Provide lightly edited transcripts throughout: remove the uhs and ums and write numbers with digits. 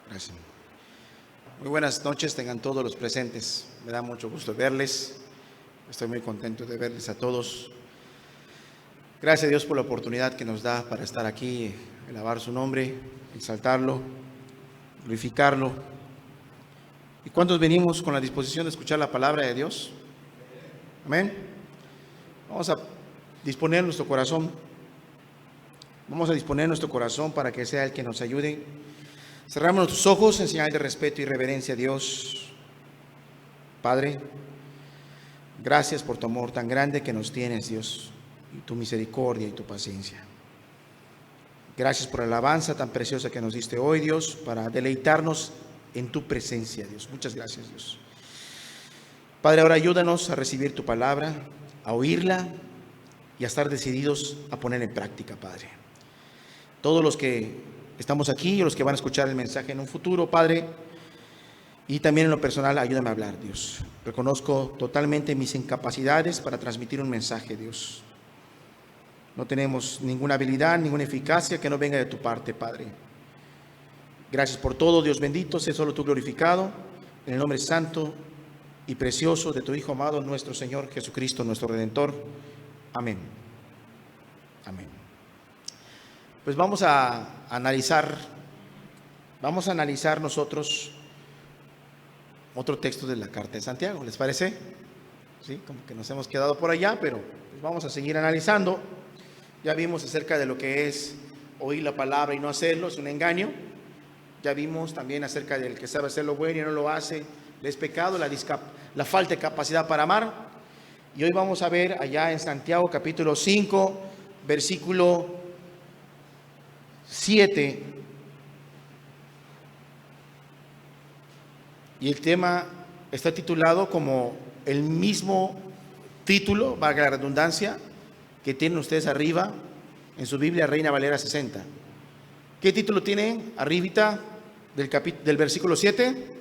Gracias. Muy buenas noches tengan todos los presentes. Me da mucho gusto verles. Estoy muy contento de verles a todos. Gracias a Dios por la oportunidad que nos da para estar aquí, alabar su nombre, exaltarlo, glorificarlo. ¿Y cuántos venimos con la disposición de escuchar la palabra de Dios? Amén. Vamos a disponer nuestro corazón. Vamos a disponer nuestro corazón para que sea el que nos ayude. Cerramos nuestros ojos en señal de respeto y reverencia a Dios. Padre, gracias por tu amor tan grande que nos tienes, Dios, y tu misericordia y tu paciencia. Gracias por la alabanza tan preciosa que nos diste hoy, Dios, para deleitarnos en tu presencia, Dios. Muchas gracias, Dios. Padre, ahora ayúdanos a recibir tu palabra, a oírla y a estar decididos a ponerla en práctica, Padre. Todos los que estamos aquí y los que van a escuchar el mensaje en un futuro, Padre, y también en lo personal, ayúdame a hablar, Dios. Reconozco totalmente mis incapacidades para transmitir un mensaje, Dios. No tenemos ninguna habilidad, ninguna eficacia que no venga de tu parte, Padre. Gracias por todo, Dios bendito, sé solo tú glorificado, en el nombre santo y precioso de tu Hijo amado, nuestro Señor Jesucristo, nuestro Redentor. Amén. Amén. Pues vamos a analizar nosotros otro texto de la carta de Santiago, ¿les parece? Sí, como que nos hemos quedado por allá, pero pues vamos a seguir analizando. Ya vimos acerca de lo que es oír la palabra y no hacerlo, es un engaño. Ya vimos también acerca del que sabe hacer lo bueno y no lo hace, es pecado, la falta de capacidad para amar. Y hoy vamos a ver allá en Santiago capítulo 5, versículo 7. Y el tema está titulado como el mismo título, valga la redundancia, que tienen ustedes arriba en su Biblia Reina Valera 60. ¿Qué título tienen arribita del versículo 7?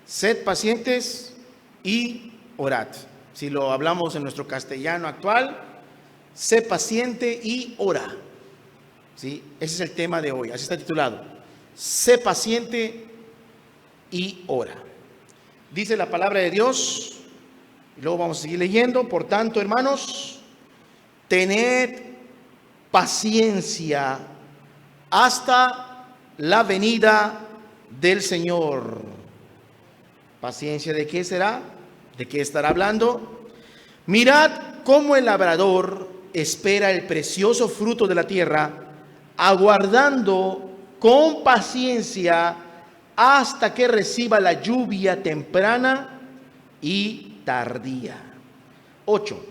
Sed pacientes y orad. Si lo hablamos en nuestro castellano actual, sé paciente y ora. ¿Sí? Ese es el tema de hoy, así está titulado. Sé paciente y ora. Dice la palabra de Dios, y luego vamos a seguir leyendo. Por tanto, hermanos, tened paciencia hasta la venida del Señor. ¿Paciencia de qué será? ¿De qué estará hablando? Mirad cómo el labrador espera el precioso fruto de la tierra, aguardando con paciencia hasta que reciba la lluvia temprana y tardía. 8.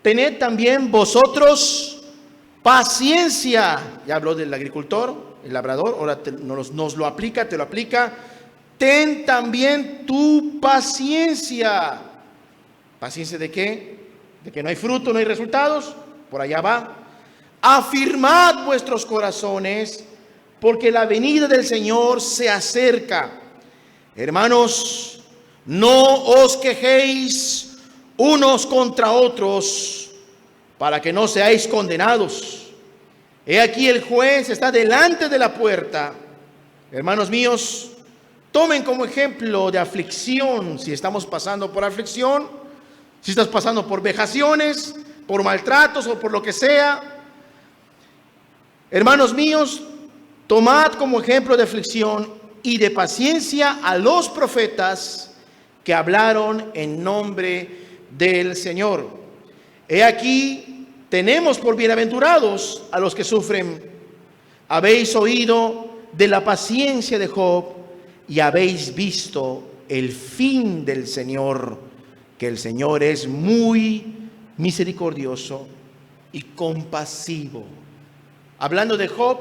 Tened también vosotros paciencia. Ya habló del agricultor, el labrador, ahora nos lo aplica, te lo aplica. Ten también tu paciencia. ¿Paciencia de qué? ¿De que no hay fruto, no hay resultados? Por allá va. Afirmad vuestros corazones, porque la venida del Señor se acerca. Hermanos, no os quejéis unos contra otros, para que no seáis condenados. He aquí el juez está delante de la puerta. Hermanos míos, tomen como ejemplo de aflicción, si estamos pasando por aflicción, si estás pasando por vejaciones, por maltratos o por lo que sea. Hermanos míos, tomad como ejemplo de aflicción y de paciencia a los profetas que hablaron en nombre del Señor. He aquí, tenemos por bienaventurados a los que sufren. Habéis oído de la paciencia de Job y habéis visto el fin del Señor, que el Señor es muy misericordioso y compasivo. Hablando de Job,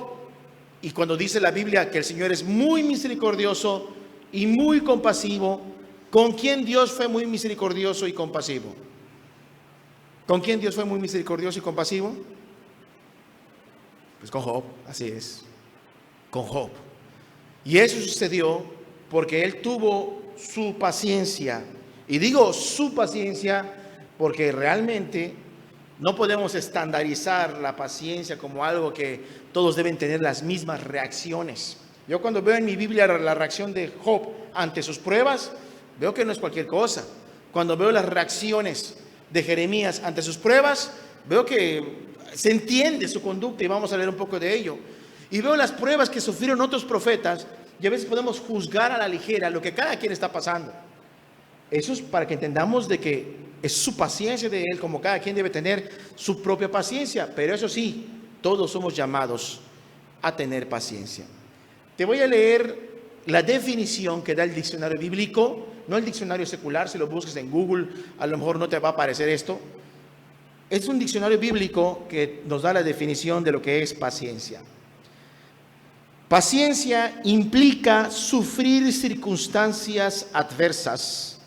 y cuando dice la Biblia que el Señor es muy misericordioso y muy compasivo, ¿con quién Dios fue muy misericordioso y compasivo? ¿Con quién Dios fue muy misericordioso y compasivo? Pues con Job, así es, con Job. Y eso sucedió porque él tuvo su paciencia. Y digo su paciencia porque realmente no podemos estandarizar la paciencia como algo que todos deben tener las mismas reacciones. Yo cuando veo en mi Biblia la reacción de Job ante sus pruebas, veo que no es cualquier cosa. Cuando veo las reacciones de Jeremías ante sus pruebas, veo que se entiende su conducta y vamos a leer un poco de ello. Y veo las pruebas que sufrieron otros profetas y a veces podemos juzgar a la ligera lo que cada quien está pasando. Eso es para que entendamos de que es su paciencia de Él, como cada quien debe tener su propia paciencia. Pero eso sí, todos somos llamados a tener paciencia. Te voy a leer la definición que da el diccionario bíblico, no el diccionario secular. Si lo buscas en Google, a lo mejor no te va a aparecer esto. Es un diccionario bíblico que nos da la definición de lo que es paciencia. Paciencia implica sufrir circunstancias adversas,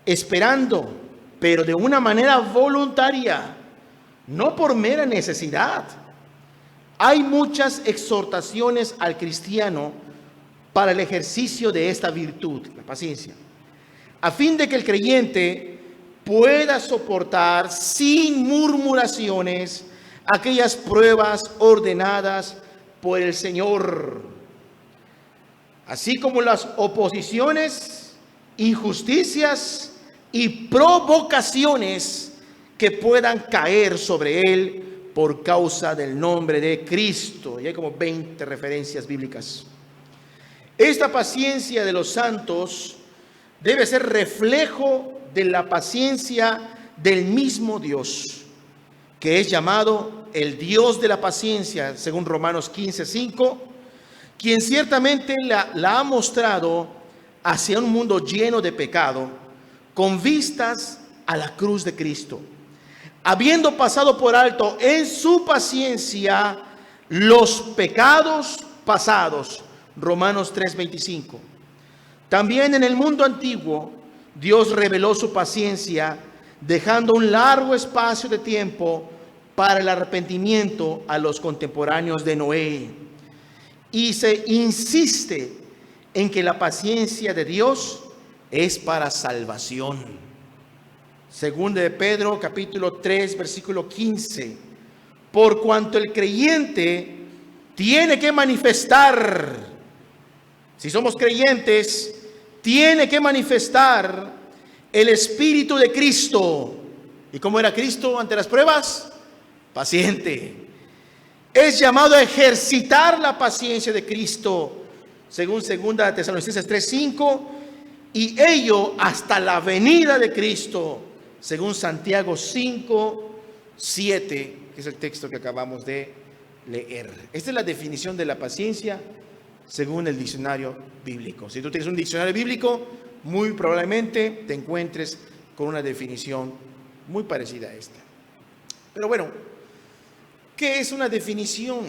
esperando, pero de una manera voluntaria, no por mera necesidad. Hay muchas exhortaciones al cristiano para el ejercicio de esta virtud, la paciencia, a fin de que el creyente pueda soportar sin murmuraciones aquellas pruebas ordenadas por el Señor, así como las oposiciones, injusticias y provocaciones que puedan caer sobre él por causa del nombre de Cristo. Y hay como 20 referencias bíblicas. Esta paciencia de los santos debe ser reflejo de la paciencia del mismo Dios, que es llamado el Dios de la paciencia, según Romanos 15:5, quien ciertamente la ha mostrado hacia un mundo lleno de pecado, con vistas a la cruz de Cristo, habiendo pasado por alto en su paciencia los pecados pasados. Romanos 3:25. También en el mundo antiguo, Dios reveló su paciencia, dejando un largo espacio de tiempo para el arrepentimiento a los contemporáneos de Noé. Y se insiste en que la paciencia de Dios es para salvación. Según de Pedro, capítulo 3, versículo 15. Por cuanto el creyente tiene que manifestar, si somos creyentes, tiene que manifestar el Espíritu de Cristo. ¿Y cómo era Cristo ante las pruebas? Paciente. Es llamado a ejercitar la paciencia de Cristo, según 2 Tesalonicenses 3:5, y ello hasta la venida de Cristo, según Santiago 5:7, que es el texto que acabamos de leer. Esta es la definición de la paciencia según el diccionario bíblico. Si tú tienes un diccionario bíblico, muy probablemente te encuentres con una definición muy parecida a esta. Pero bueno, ¿qué es una definición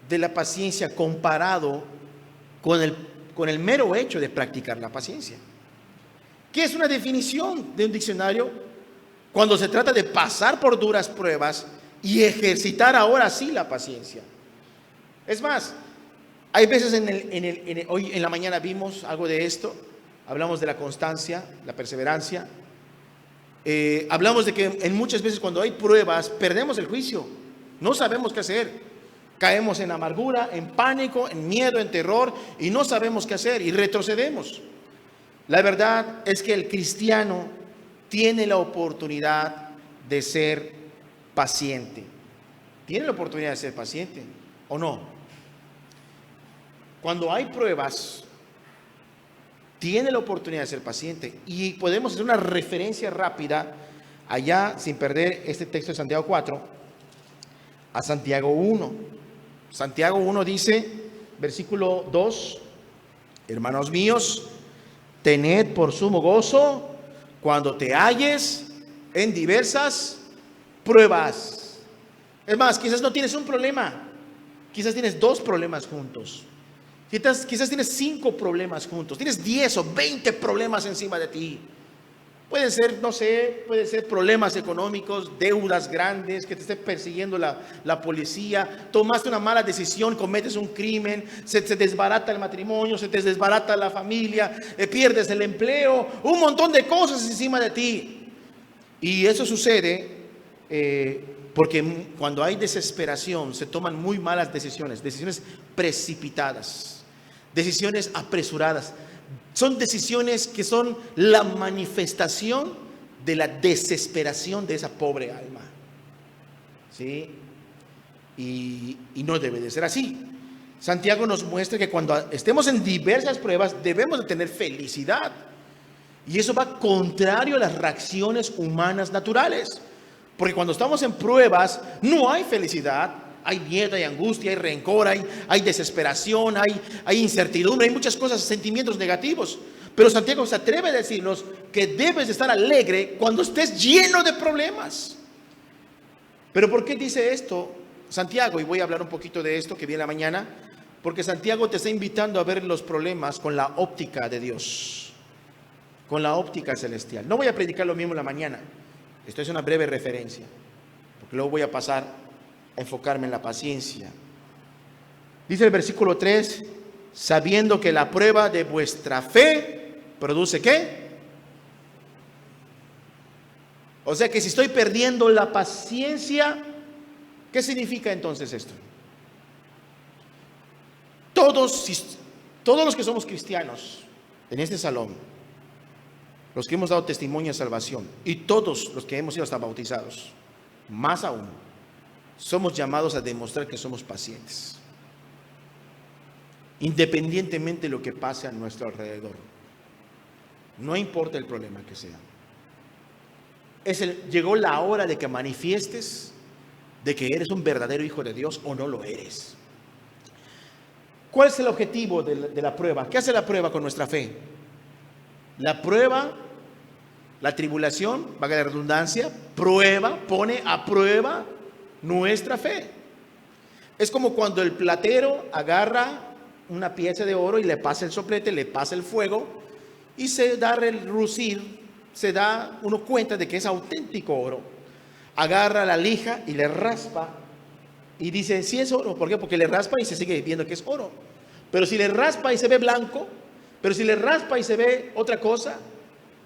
de la paciencia comparado con el mero hecho de practicar la paciencia? ¿Qué es una definición de un diccionario cuando se trata de pasar por duras pruebas y ejercitar ahora sí la paciencia? Es más, hay veces hoy en la mañana vimos algo de esto. Hablamos de la constancia, la perseverancia. Hablamos de que en muchas veces cuando hay pruebas perdemos el juicio. No sabemos qué hacer. Caemos en amargura, en pánico, en miedo, en terror y no sabemos qué hacer y retrocedemos. La verdad es que el cristiano tiene la oportunidad de ser paciente. ¿Tiene la oportunidad de ser paciente o no? Cuando hay pruebas, tiene la oportunidad de ser paciente. Y podemos hacer una referencia rápida allá, sin perder este texto de Santiago 4, a Santiago 1. Santiago 1 dice, versículo 2, hermanos míos, tened por sumo gozo cuando te halles en diversas pruebas. Es más, quizás no tienes un problema, quizás tienes 2 problemas juntos. Quizás tienes 5 problemas juntos, tienes 10 o 20 problemas encima de ti. Pueden ser, no sé, pueden ser problemas económicos, deudas grandes, que te esté persiguiendo la policía, tomaste una mala decisión, cometes un crimen, se desbarata el matrimonio, se te desbarata la familia, pierdes el empleo, un montón de cosas encima de ti. Y eso sucede porque cuando hay desesperación se toman muy malas decisiones, decisiones precipitadas. decisiones apresuradas. Son decisiones que son la manifestación de la desesperación de esa pobre alma. ¿Sí? Y no debe de ser así. Santiago nos muestra que cuando estemos en diversas pruebas debemos de tener felicidad. Y eso va contrario a las reacciones humanas naturales. Porque cuando estamos en pruebas no hay felicidad, hay miedo, hay angustia, hay rencor, hay desesperación, hay incertidumbre, hay muchas cosas, sentimientos negativos. Pero Santiago se atreve a decirnos que debes de estar alegre cuando estés lleno de problemas. ¿Pero por qué dice esto Santiago? Y voy a hablar un poquito de esto que viene la mañana. Porque Santiago te está invitando a ver los problemas con la óptica de Dios, con la óptica celestial. No voy a predicar lo mismo en la mañana. Esto es una breve referencia, porque luego voy a pasar a enfocarme en la paciencia. Dice el versículo 3, sabiendo que la prueba de vuestra fe produce ¿qué? O sea que si estoy perdiendo la paciencia, ¿qué significa entonces esto? Todos los que somos cristianos en este salón, los que hemos dado testimonio de salvación y todos los que hemos sido hasta bautizados, más aún, somos llamados a demostrar que somos pacientes, independientemente de lo que pase a nuestro alrededor. No importa el problema que sea. Llegó la hora de que manifiestes de que eres un verdadero hijo de Dios o no lo eres. ¿Cuál es el objetivo de la prueba? ¿Qué hace la prueba con nuestra fe? La prueba, la tribulación, valga la redundancia, pone a prueba nuestra fe. Es como cuando el platero agarra una pieza de oro y le pasa el soplete, le pasa el fuego y se da el lucir, se da uno cuenta de que es auténtico oro. Agarra la lija y le raspa y dice, sí es oro. ¿Por qué? Porque le raspa y se sigue viendo que es oro. Pero si le raspa y se ve blanco, pero si le raspa y se ve otra cosa,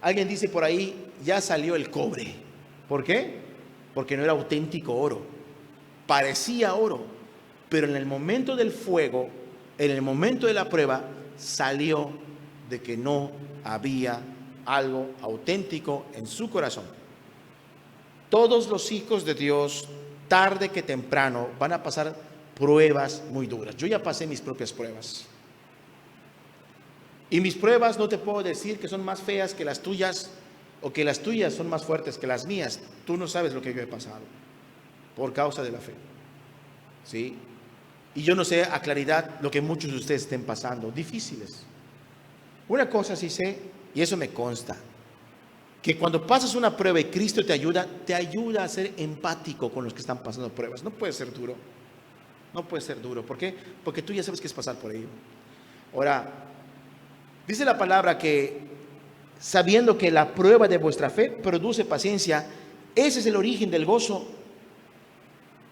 alguien dice por ahí, ya salió el cobre. ¿Por qué? Porque no era auténtico oro. Parecía oro, pero en el momento del fuego, en el momento de la prueba, salió de que no había algo auténtico en su corazón. Todos los hijos de Dios, tarde que temprano, van a pasar pruebas muy duras. Yo ya pasé mis propias pruebas. Y mis pruebas no te puedo decir que son más feas que las tuyas o que las tuyas son más fuertes que las mías. Tú no sabes lo que yo he pasado por causa de la fe. ¿Sí? Y yo no sé a claridad lo que muchos de ustedes estén pasando, difíciles. Una cosa sí sé, y eso me consta, que cuando pasas una prueba y Cristo te ayuda a ser empático con los que están pasando pruebas. No puede ser duro. No puede ser duro. ¿Por qué? Porque tú ya sabes qué es pasar por ello. Ahora, dice la palabra que sabiendo que la prueba de vuestra fe produce paciencia, ese es el origen del gozo.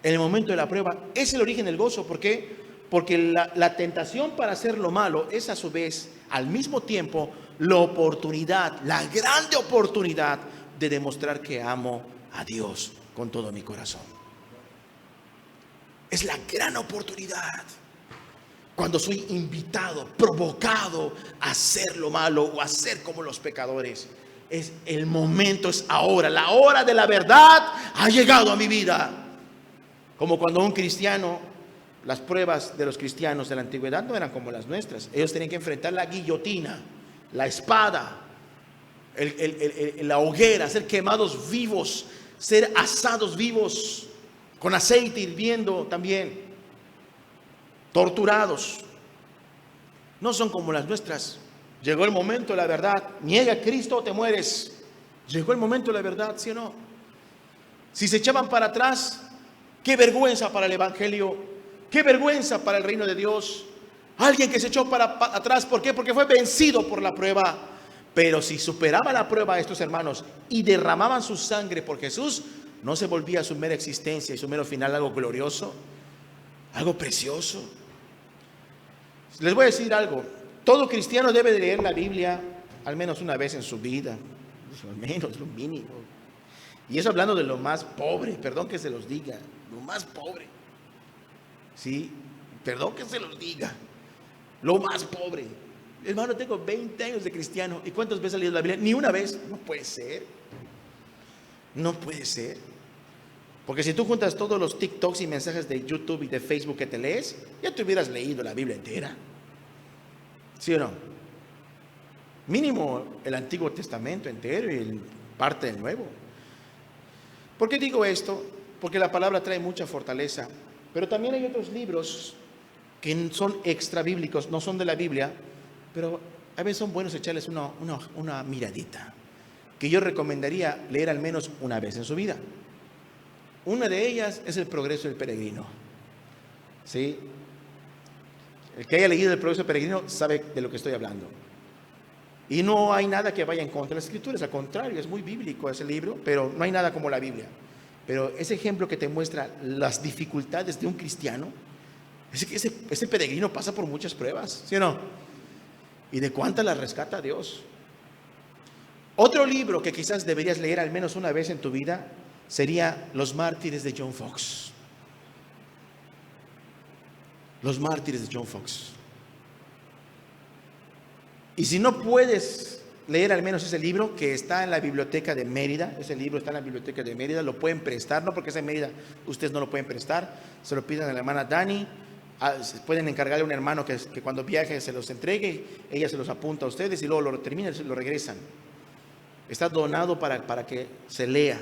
En el momento de la prueba, ese es el origen del gozo. ¿Por qué? Porque la tentación para hacer lo malo es a su vez, al mismo tiempo, la oportunidad, la grande oportunidad de demostrar que amo a Dios con todo mi corazón. Es la gran oportunidad. Cuando soy invitado, provocado a hacer lo malo o a ser como los pecadores. Es el momento, es ahora. La hora de la verdad ha llegado a mi vida. Como cuando un cristiano, las pruebas de los cristianos de la antigüedad no eran como las nuestras. Ellos tenían que enfrentar la guillotina, la espada, la hoguera, ser quemados vivos, ser asados vivos, con aceite hirviendo también, torturados. No son como las nuestras. Llegó el momento de la verdad. Niega a Cristo o te mueres. Llegó el momento de la verdad, ¿sí o no? Si se echaban para atrás, qué vergüenza para el evangelio, qué vergüenza para el reino de Dios. Alguien que se echó para atrás, ¿por qué? Porque fue vencido por la prueba. Pero si superaba la prueba estos hermanos y derramaban su sangre por Jesús, no se volvía su mera existencia y su mero final algo glorioso, algo precioso. Les voy a decir algo. Todo cristiano debe de leer la Biblia al menos una vez en su vida, al menos lo mínimo. Y eso hablando de lo más pobre, perdón que se los diga, lo más pobre. Sí, perdón que se los diga. lo más pobre. Hermano, tengo 20 años de cristiano. ¿Y cuántas veces he leído la Biblia? Ni una vez. No puede ser. No puede ser. Porque si tú juntas todos los TikToks y mensajes de YouTube y de Facebook que te lees, ya te hubieras leído la Biblia entera. ¿Sí o no? Mínimo el Antiguo Testamento entero y parte del Nuevo. ¿Por qué digo esto? Porque la palabra trae mucha fortaleza. Pero también hay otros libros que son extra bíblicos, no son de la Biblia, pero a veces son buenos echarles una miradita, que yo recomendaría leer al menos una vez en su vida. Una de ellas es El Progreso del Peregrino. ¿Sí? El que haya leído El Progreso del Peregrino sabe de lo que estoy hablando. Y no hay nada que vaya en contra de las Escrituras, al contrario, es muy bíblico ese libro, pero no hay nada como la Biblia. Pero ese ejemplo que te muestra las dificultades de un cristiano, ese peregrino pasa por muchas pruebas, ¿sí o no? Y de cuántas las rescata Dios. Otro libro que quizás deberías leer al menos una vez en tu vida sería Los Mártires de John Fox. Los Mártires de John Fox. Y si no puedes leer al menos ese libro, que está en la biblioteca de Mérida, ese libro está en la biblioteca de Mérida, lo pueden prestar, no porque sea en Mérida, ustedes no lo pueden prestar, se lo piden a la hermana Dani, pueden encargarle a un hermano que cuando viaje se los entregue, ella se los apunta a ustedes y luego lo terminan y lo regresan. Está donado para que se lea.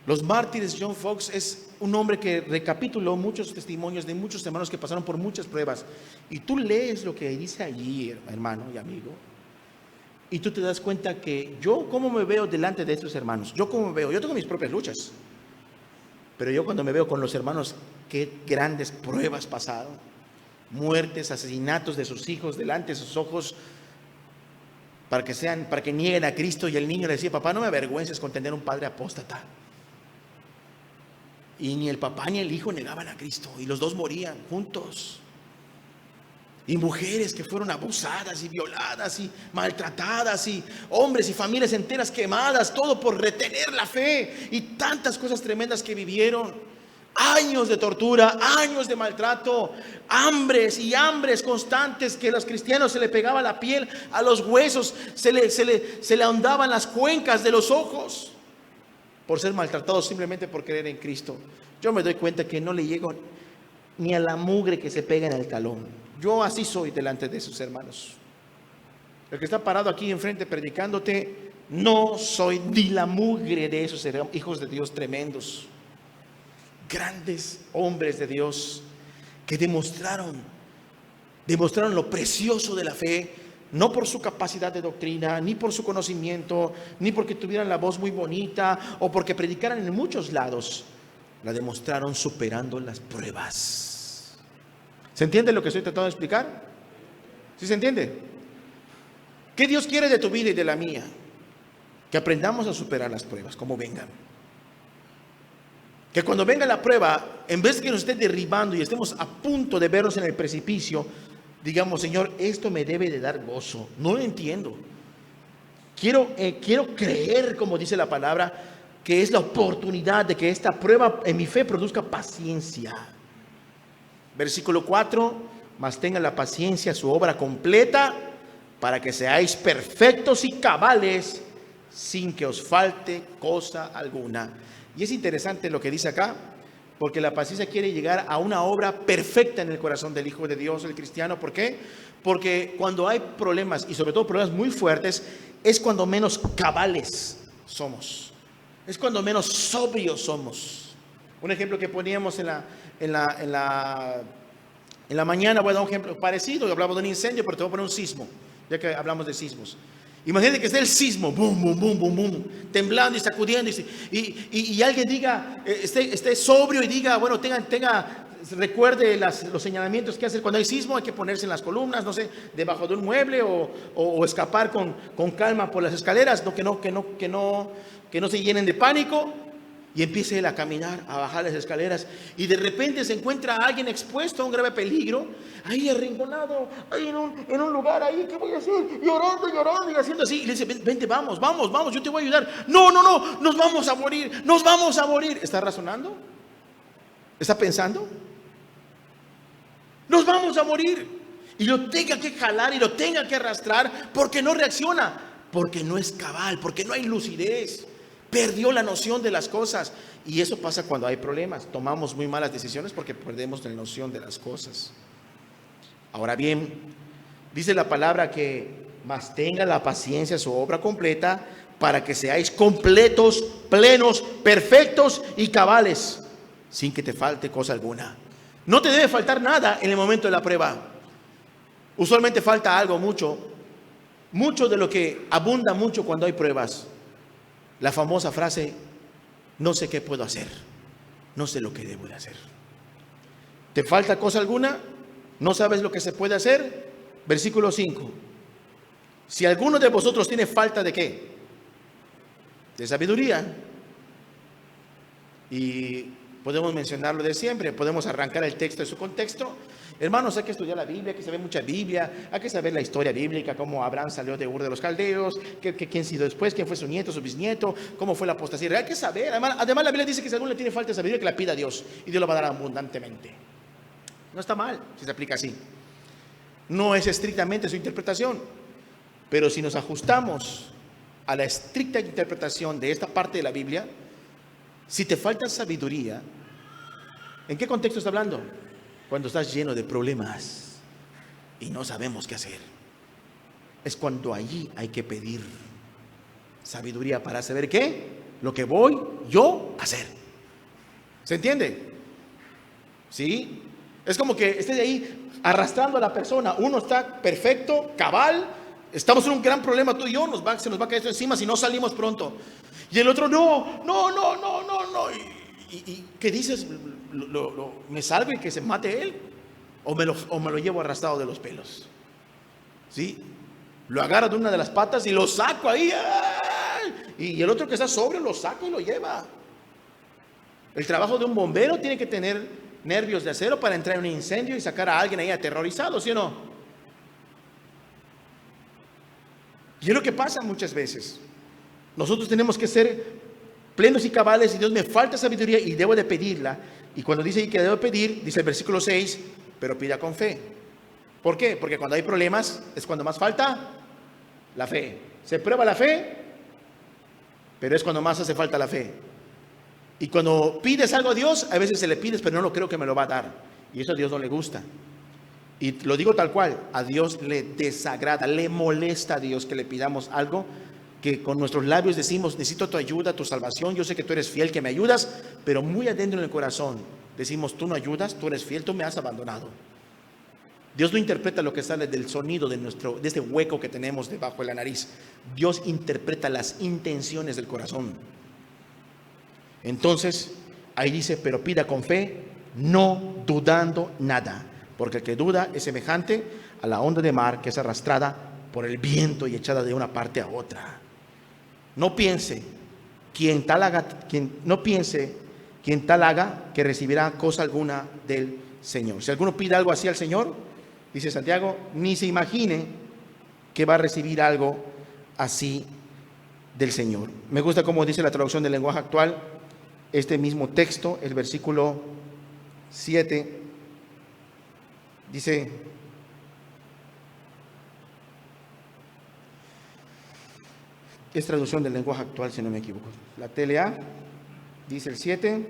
Los Mártires, John Fox es un hombre que recapituló muchos testimonios de muchos hermanos que pasaron por muchas pruebas. Y tú lees lo que dice allí, hermano y amigo, y tú te das cuenta que yo, ¿cómo me veo delante de estos hermanos? Yo, ¿cómo me veo? Yo tengo mis propias luchas. Pero yo cuando me veo con los hermanos, qué grandes pruebas pasaron. Muertes, asesinatos de sus hijos delante de sus ojos, para que nieguen a Cristo. Y el niño le decía: papá, no me avergüences con tener un padre apóstata. Y ni el papá ni el hijo negaban a Cristo, y los dos morían juntos. Y mujeres que fueron abusadas y violadas y maltratadas, y hombres y familias enteras quemadas, todo por retener la fe, y tantas cosas tremendas que vivieron. Años de tortura, años de maltrato, hambres y hambres constantes, que a los cristianos se le pegaba la piel a los huesos, se le ahondaban las cuencas de los ojos por ser maltratados simplemente por creer en Cristo. Yo me doy cuenta que no le llego ni a la mugre que se pega en el talón. Yo así soy delante de esos hermanos. El que está parado aquí enfrente predicándote, no soy ni la mugre de esos hijos de Dios tremendos. Grandes hombres de Dios que demostraron lo precioso de la fe, no por su capacidad de doctrina, ni por su conocimiento, ni porque tuvieran la voz muy bonita o porque predicaran en muchos lados. La demostraron superando las pruebas. ¿Se entiende lo que estoy tratando de explicar? ¿Sí se entiende? ¿Qué Dios quiere de tu vida y de la mía? Que aprendamos a superar las pruebas como vengan. Que cuando venga la prueba, en vez de que nos esté derribando y estemos a punto de vernos en el precipicio, digamos: Señor, esto me debe de dar gozo. No lo entiendo. Quiero creer, como dice la palabra, que es la oportunidad de que esta prueba en mi fe produzca paciencia. Versículo 4: mas tenga la paciencia su obra completa, para que seáis perfectos y cabales, sin que os falte cosa alguna. Y es interesante lo que dice acá, porque la paciencia quiere llegar a una obra perfecta en el corazón del Hijo de Dios, el cristiano. ¿Por qué? Porque cuando hay problemas, y sobre todo problemas muy fuertes, es cuando menos cabales somos, es cuando menos sobrios somos. Un ejemplo que poníamos en la mañana, voy a dar un ejemplo parecido. Yo hablaba de un incendio, pero te voy a poner un sismo, ya que hablamos de sismos. Imagínate que esté el sismo, boom, boom, boom, boom, boom, temblando y sacudiendo, y alguien diga, esté sobrio y diga, bueno, recuerde los señalamientos que hacer cuando hay sismo. Hay que ponerse en las columnas, no sé, debajo de un mueble, o escapar con calma por las escaleras, que no se llenen de pánico. Y empieza él a caminar, a bajar las escaleras, y de repente se encuentra a alguien expuesto a un grave peligro, ahí arrinconado, ahí en un lugar ahí. ¿Qué voy a hacer? Llorando y haciendo así. Y le dice: vente, vamos, yo te voy a ayudar. No, nos vamos a morir. ¿Está razonando? ¿Está pensando? Nos vamos a morir. y lo tenga que jalar y lo tenga que arrastrar porque no reacciona, porque no es cabal, porque no hay lucidez, perdió la noción de las cosas. Y eso pasa cuando hay problemas, tomamos muy malas decisiones porque perdemos la noción de las cosas. Ahora bien, dice la palabra que mas tenga la paciencia su obra completa, para que seáis completos, plenos, perfectos y cabales, sin que te falte cosa alguna. No te debe faltar nada en el momento de la prueba. Usualmente falta algo, mucho de lo que abunda mucho cuando hay pruebas. La famosa frase, no sé qué puedo hacer, no sé lo que debo de hacer. ¿Te falta cosa alguna? ¿No sabes lo que se puede hacer? Versículo 5. Si alguno de vosotros tiene falta de ¿qué? De sabiduría. Y podemos mencionarlo de siempre, podemos arrancar el texto de su contexto. Hermanos, hay que estudiar la Biblia, hay que saber mucha Biblia, hay que saber la historia bíblica, cómo Abraham salió de Ur de los Caldeos, quién siguió después, quién fue su nieto, su bisnieto, cómo fue la apostasía. Hay que saber, además la Biblia dice que si alguno le tiene falta de sabiduría, que la pida a Dios, y Dios lo va a dar abundantemente. No está mal si se aplica así. No es estrictamente su interpretación, pero si nos ajustamos a la estricta interpretación de esta parte de la Biblia, si te falta sabiduría, ¿en qué contexto está hablando? Cuando estás lleno de problemas y no sabemos qué hacer. Es cuando allí hay que pedir sabiduría para saber qué, lo que voy yo a hacer. ¿Se entiende? ¿Sí? Es como que estés ahí arrastrando a la persona. Uno está perfecto, cabal, estamos en un gran problema tú y yo, se nos va a caer esto encima si no salimos pronto. Y el otro, no. ¿Y qué dices? ¿Me salgo y que se mate él? ¿O me lo llevo arrastrado de los pelos? ¿Sí? Lo agarro de una de las patas y lo saco ahí. ¡Ay! Y el otro que está sobrio lo saca y lo lleva. El trabajo de un bombero tiene que tener nervios de acero para entrar en un incendio y sacar a alguien ahí aterrorizado, ¿sí o no? Y es lo que pasa muchas veces. Nosotros tenemos que ser plenos y cabales, y Dios me falta sabiduría y debo de pedirla. Y cuando dice que debo pedir, dice el versículo 6, pero pida con fe. ¿Por qué? Porque cuando hay problemas es cuando más falta la fe. Se prueba la fe, pero es cuando más hace falta la fe. Y cuando pides algo a Dios, a veces se le pides, pero no lo creo que me lo va a dar. Y eso a Dios no le gusta. Y lo digo tal cual, a Dios le desagrada, le molesta a Dios que le pidamos algo que con nuestros labios decimos, necesito tu ayuda, tu salvación, yo sé que tú eres fiel, que me ayudas, pero muy adentro en el corazón decimos, tú no ayudas, tú eres fiel, tú me has abandonado. Dios no interpreta lo que sale del sonido de este hueco que tenemos debajo de la nariz. Dios interpreta las intenciones del corazón. Entonces, ahí dice, pero pida con fe, no dudando nada, porque el que duda es semejante a la onda de mar que es arrastrada por el viento y echada de una parte a otra. No piense quien tal haga que recibirá cosa alguna del Señor. Si alguno pide algo así al Señor, dice Santiago, ni se imagine que va a recibir algo así del Señor. Me gusta como dice la traducción del lenguaje actual, este mismo texto, el versículo 7, dice, es traducción del lenguaje actual si no me equivoco, la TLA, dice el 7,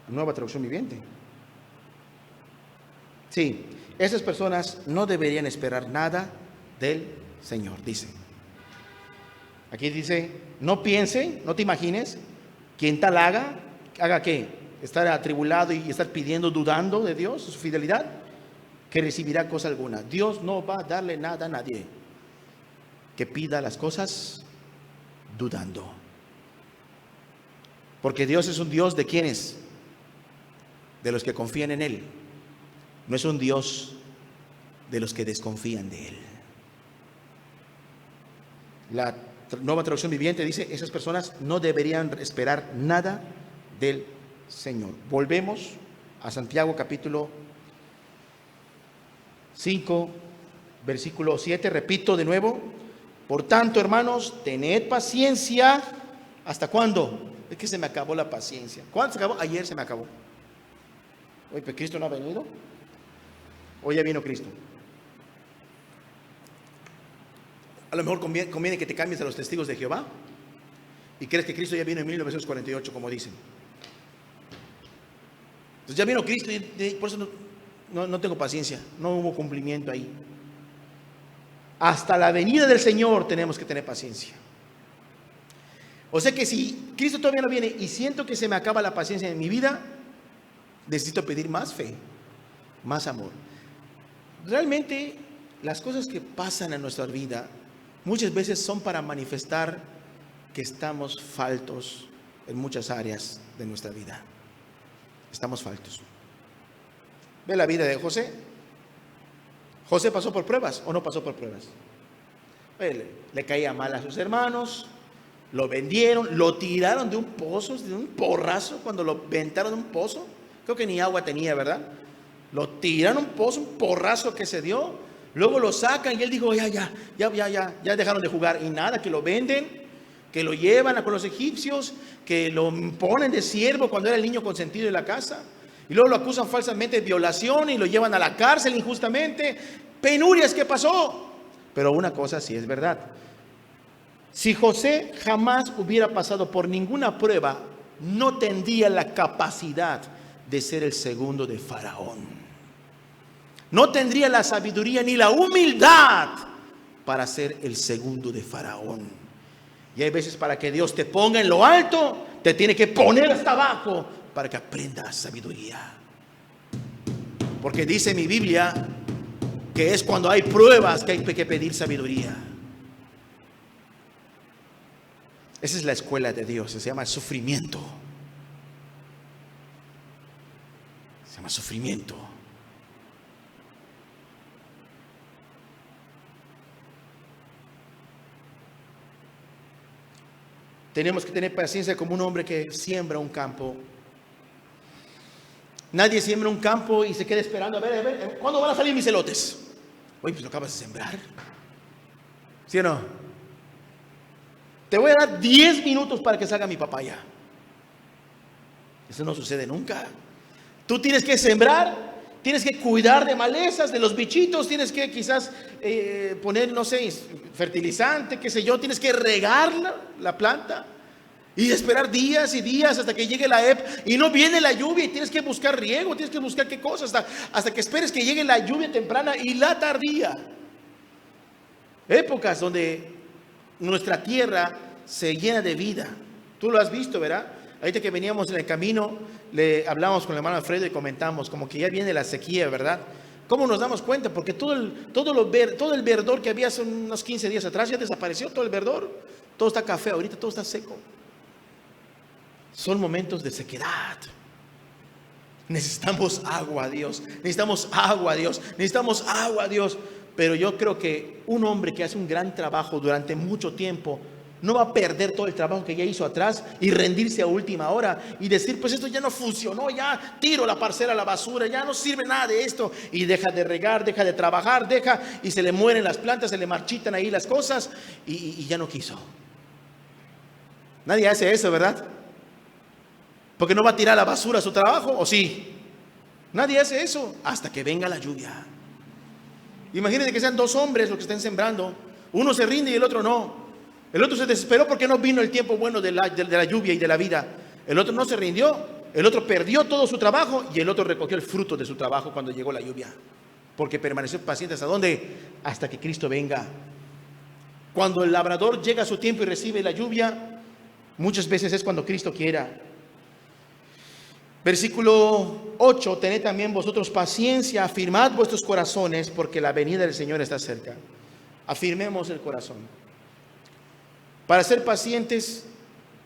nueva traducción viviente. Sí, esas personas no deberían esperar nada del Señor, dice. Aquí dice, no piense, no te imagines, quien tal haga ¿qué? Estar atribulado y estar pidiendo, dudando de Dios, su fidelidad, que recibirá cosa alguna. Dios no va a darle nada a nadie que pida las cosas dudando. Porque Dios es un Dios de ¿quiénes? De los que confían en Él. No es un Dios de los que desconfían de Él. La nueva traducción viviente dice, esas personas no deberían esperar nada del Señor. Volvemos a Santiago capítulo 5, versículo 7, repito de nuevo, por tanto, hermanos, tened paciencia. ¿Hasta cuándo? Es que se me acabó la paciencia. ¿Cuándo se acabó? Ayer se me acabó. Oye, pero Cristo no ha venido. ¿O ya vino Cristo? A lo mejor conviene que te cambies a los testigos de Jehová y crees que Cristo ya vino en 1948, como dicen. Entonces ya vino Cristo y por eso no tengo paciencia. No hubo cumplimiento ahí. Hasta la venida del Señor tenemos que tener paciencia. O sea que si Cristo todavía no viene y siento que se me acaba la paciencia en mi vida, necesito pedir más fe, más amor. Realmente las cosas que pasan en nuestra vida muchas veces son para manifestar que estamos faltos en muchas áreas de nuestra vida. Estamos faltos. Ve la vida de José. ¿José pasó por pruebas o no pasó por pruebas? Le caía mal a sus hermanos, lo vendieron, lo tiraron de un pozo, de un porrazo, cuando lo aventaron de un pozo. Creo que ni agua tenía, ¿verdad? Lo tiraron a un pozo, un porrazo que se dio. Luego lo sacan y él dijo, ya dejaron de jugar. Y nada, que lo venden, que lo llevan con los egipcios, que lo ponen de siervo cuando era el niño consentido de la casa. Y luego lo acusan falsamente de violación y lo llevan a la cárcel injustamente. Penurias que pasó. Pero una cosa sí es verdad. Si José jamás hubiera pasado por ninguna prueba, no tendría la capacidad de ser el segundo de Faraón. No tendría la sabiduría ni la humildad para ser el segundo de Faraón. Y hay veces para que Dios te ponga en lo alto, te tiene que poner hasta abajo para que aprendas sabiduría. Porque dice mi Biblia que es cuando hay pruebas que hay que pedir sabiduría. Esa es la escuela de Dios, se llama sufrimiento. Se llama sufrimiento. Tenemos que tener paciencia como un hombre que siembra un campo. Nadie siembra un campo y se queda esperando, a ver, ¿cuándo van a salir mis elotes? Oye, pues lo acabas de sembrar. ¿Sí o no? Te voy a dar 10 minutos para que salga mi papaya. Eso no sucede nunca. Tú tienes que sembrar, tienes que cuidar de malezas, de los bichitos, tienes que quizás poner, no sé, fertilizante, qué sé yo, tienes que regar la planta y esperar días y días hasta que llegue la y no viene la lluvia y tienes que buscar riego, tienes que buscar qué cosa, hasta que esperes que llegue la lluvia temprana y la tardía. Épocas donde nuestra tierra se llena de vida. Tú lo has visto, ¿verdad? Ahorita que veníamos en el camino, le hablamos con el hermano Alfredo y comentamos como que ya viene la sequía, ¿verdad? ¿Cómo nos damos cuenta? Porque todo el verdor que había hace unos 15 días atrás ya desapareció, todo el verdor. Todo está café, ahorita todo está seco. Son momentos de sequedad. Necesitamos agua a Dios. Necesitamos agua a Dios. Necesitamos agua a Dios. Pero yo creo que un hombre que hace un gran trabajo durante mucho tiempo no va a perder todo el trabajo que ya hizo atrás y rendirse a última hora y decir, pues esto ya no funcionó, ya tiro la parcela a la basura, ya no sirve nada de esto, y deja de regar, deja de trabajar, y se le mueren las plantas, se le marchitan ahí las cosas y ya no quiso. Nadie hace eso, ¿verdad? Porque no va a tirar la basura a su trabajo, ¿o sí? Nadie hace eso hasta que venga la lluvia. Imagínense que sean dos hombres los que estén sembrando, uno se rinde y el otro no. El otro se desesperó porque no vino el tiempo bueno de la lluvia y de la vida. El otro no se rindió, el otro perdió todo su trabajo y el otro recogió el fruto de su trabajo cuando llegó la lluvia. Porque permaneció paciente ¿hasta dónde? Hasta que Cristo venga. Cuando el labrador llega a su tiempo y recibe la lluvia, muchas veces es cuando Cristo quiera. Versículo 8, tened también vosotros paciencia, afirmad vuestros corazones, porque la venida del Señor está cerca. Afirmemos el corazón. Para ser pacientes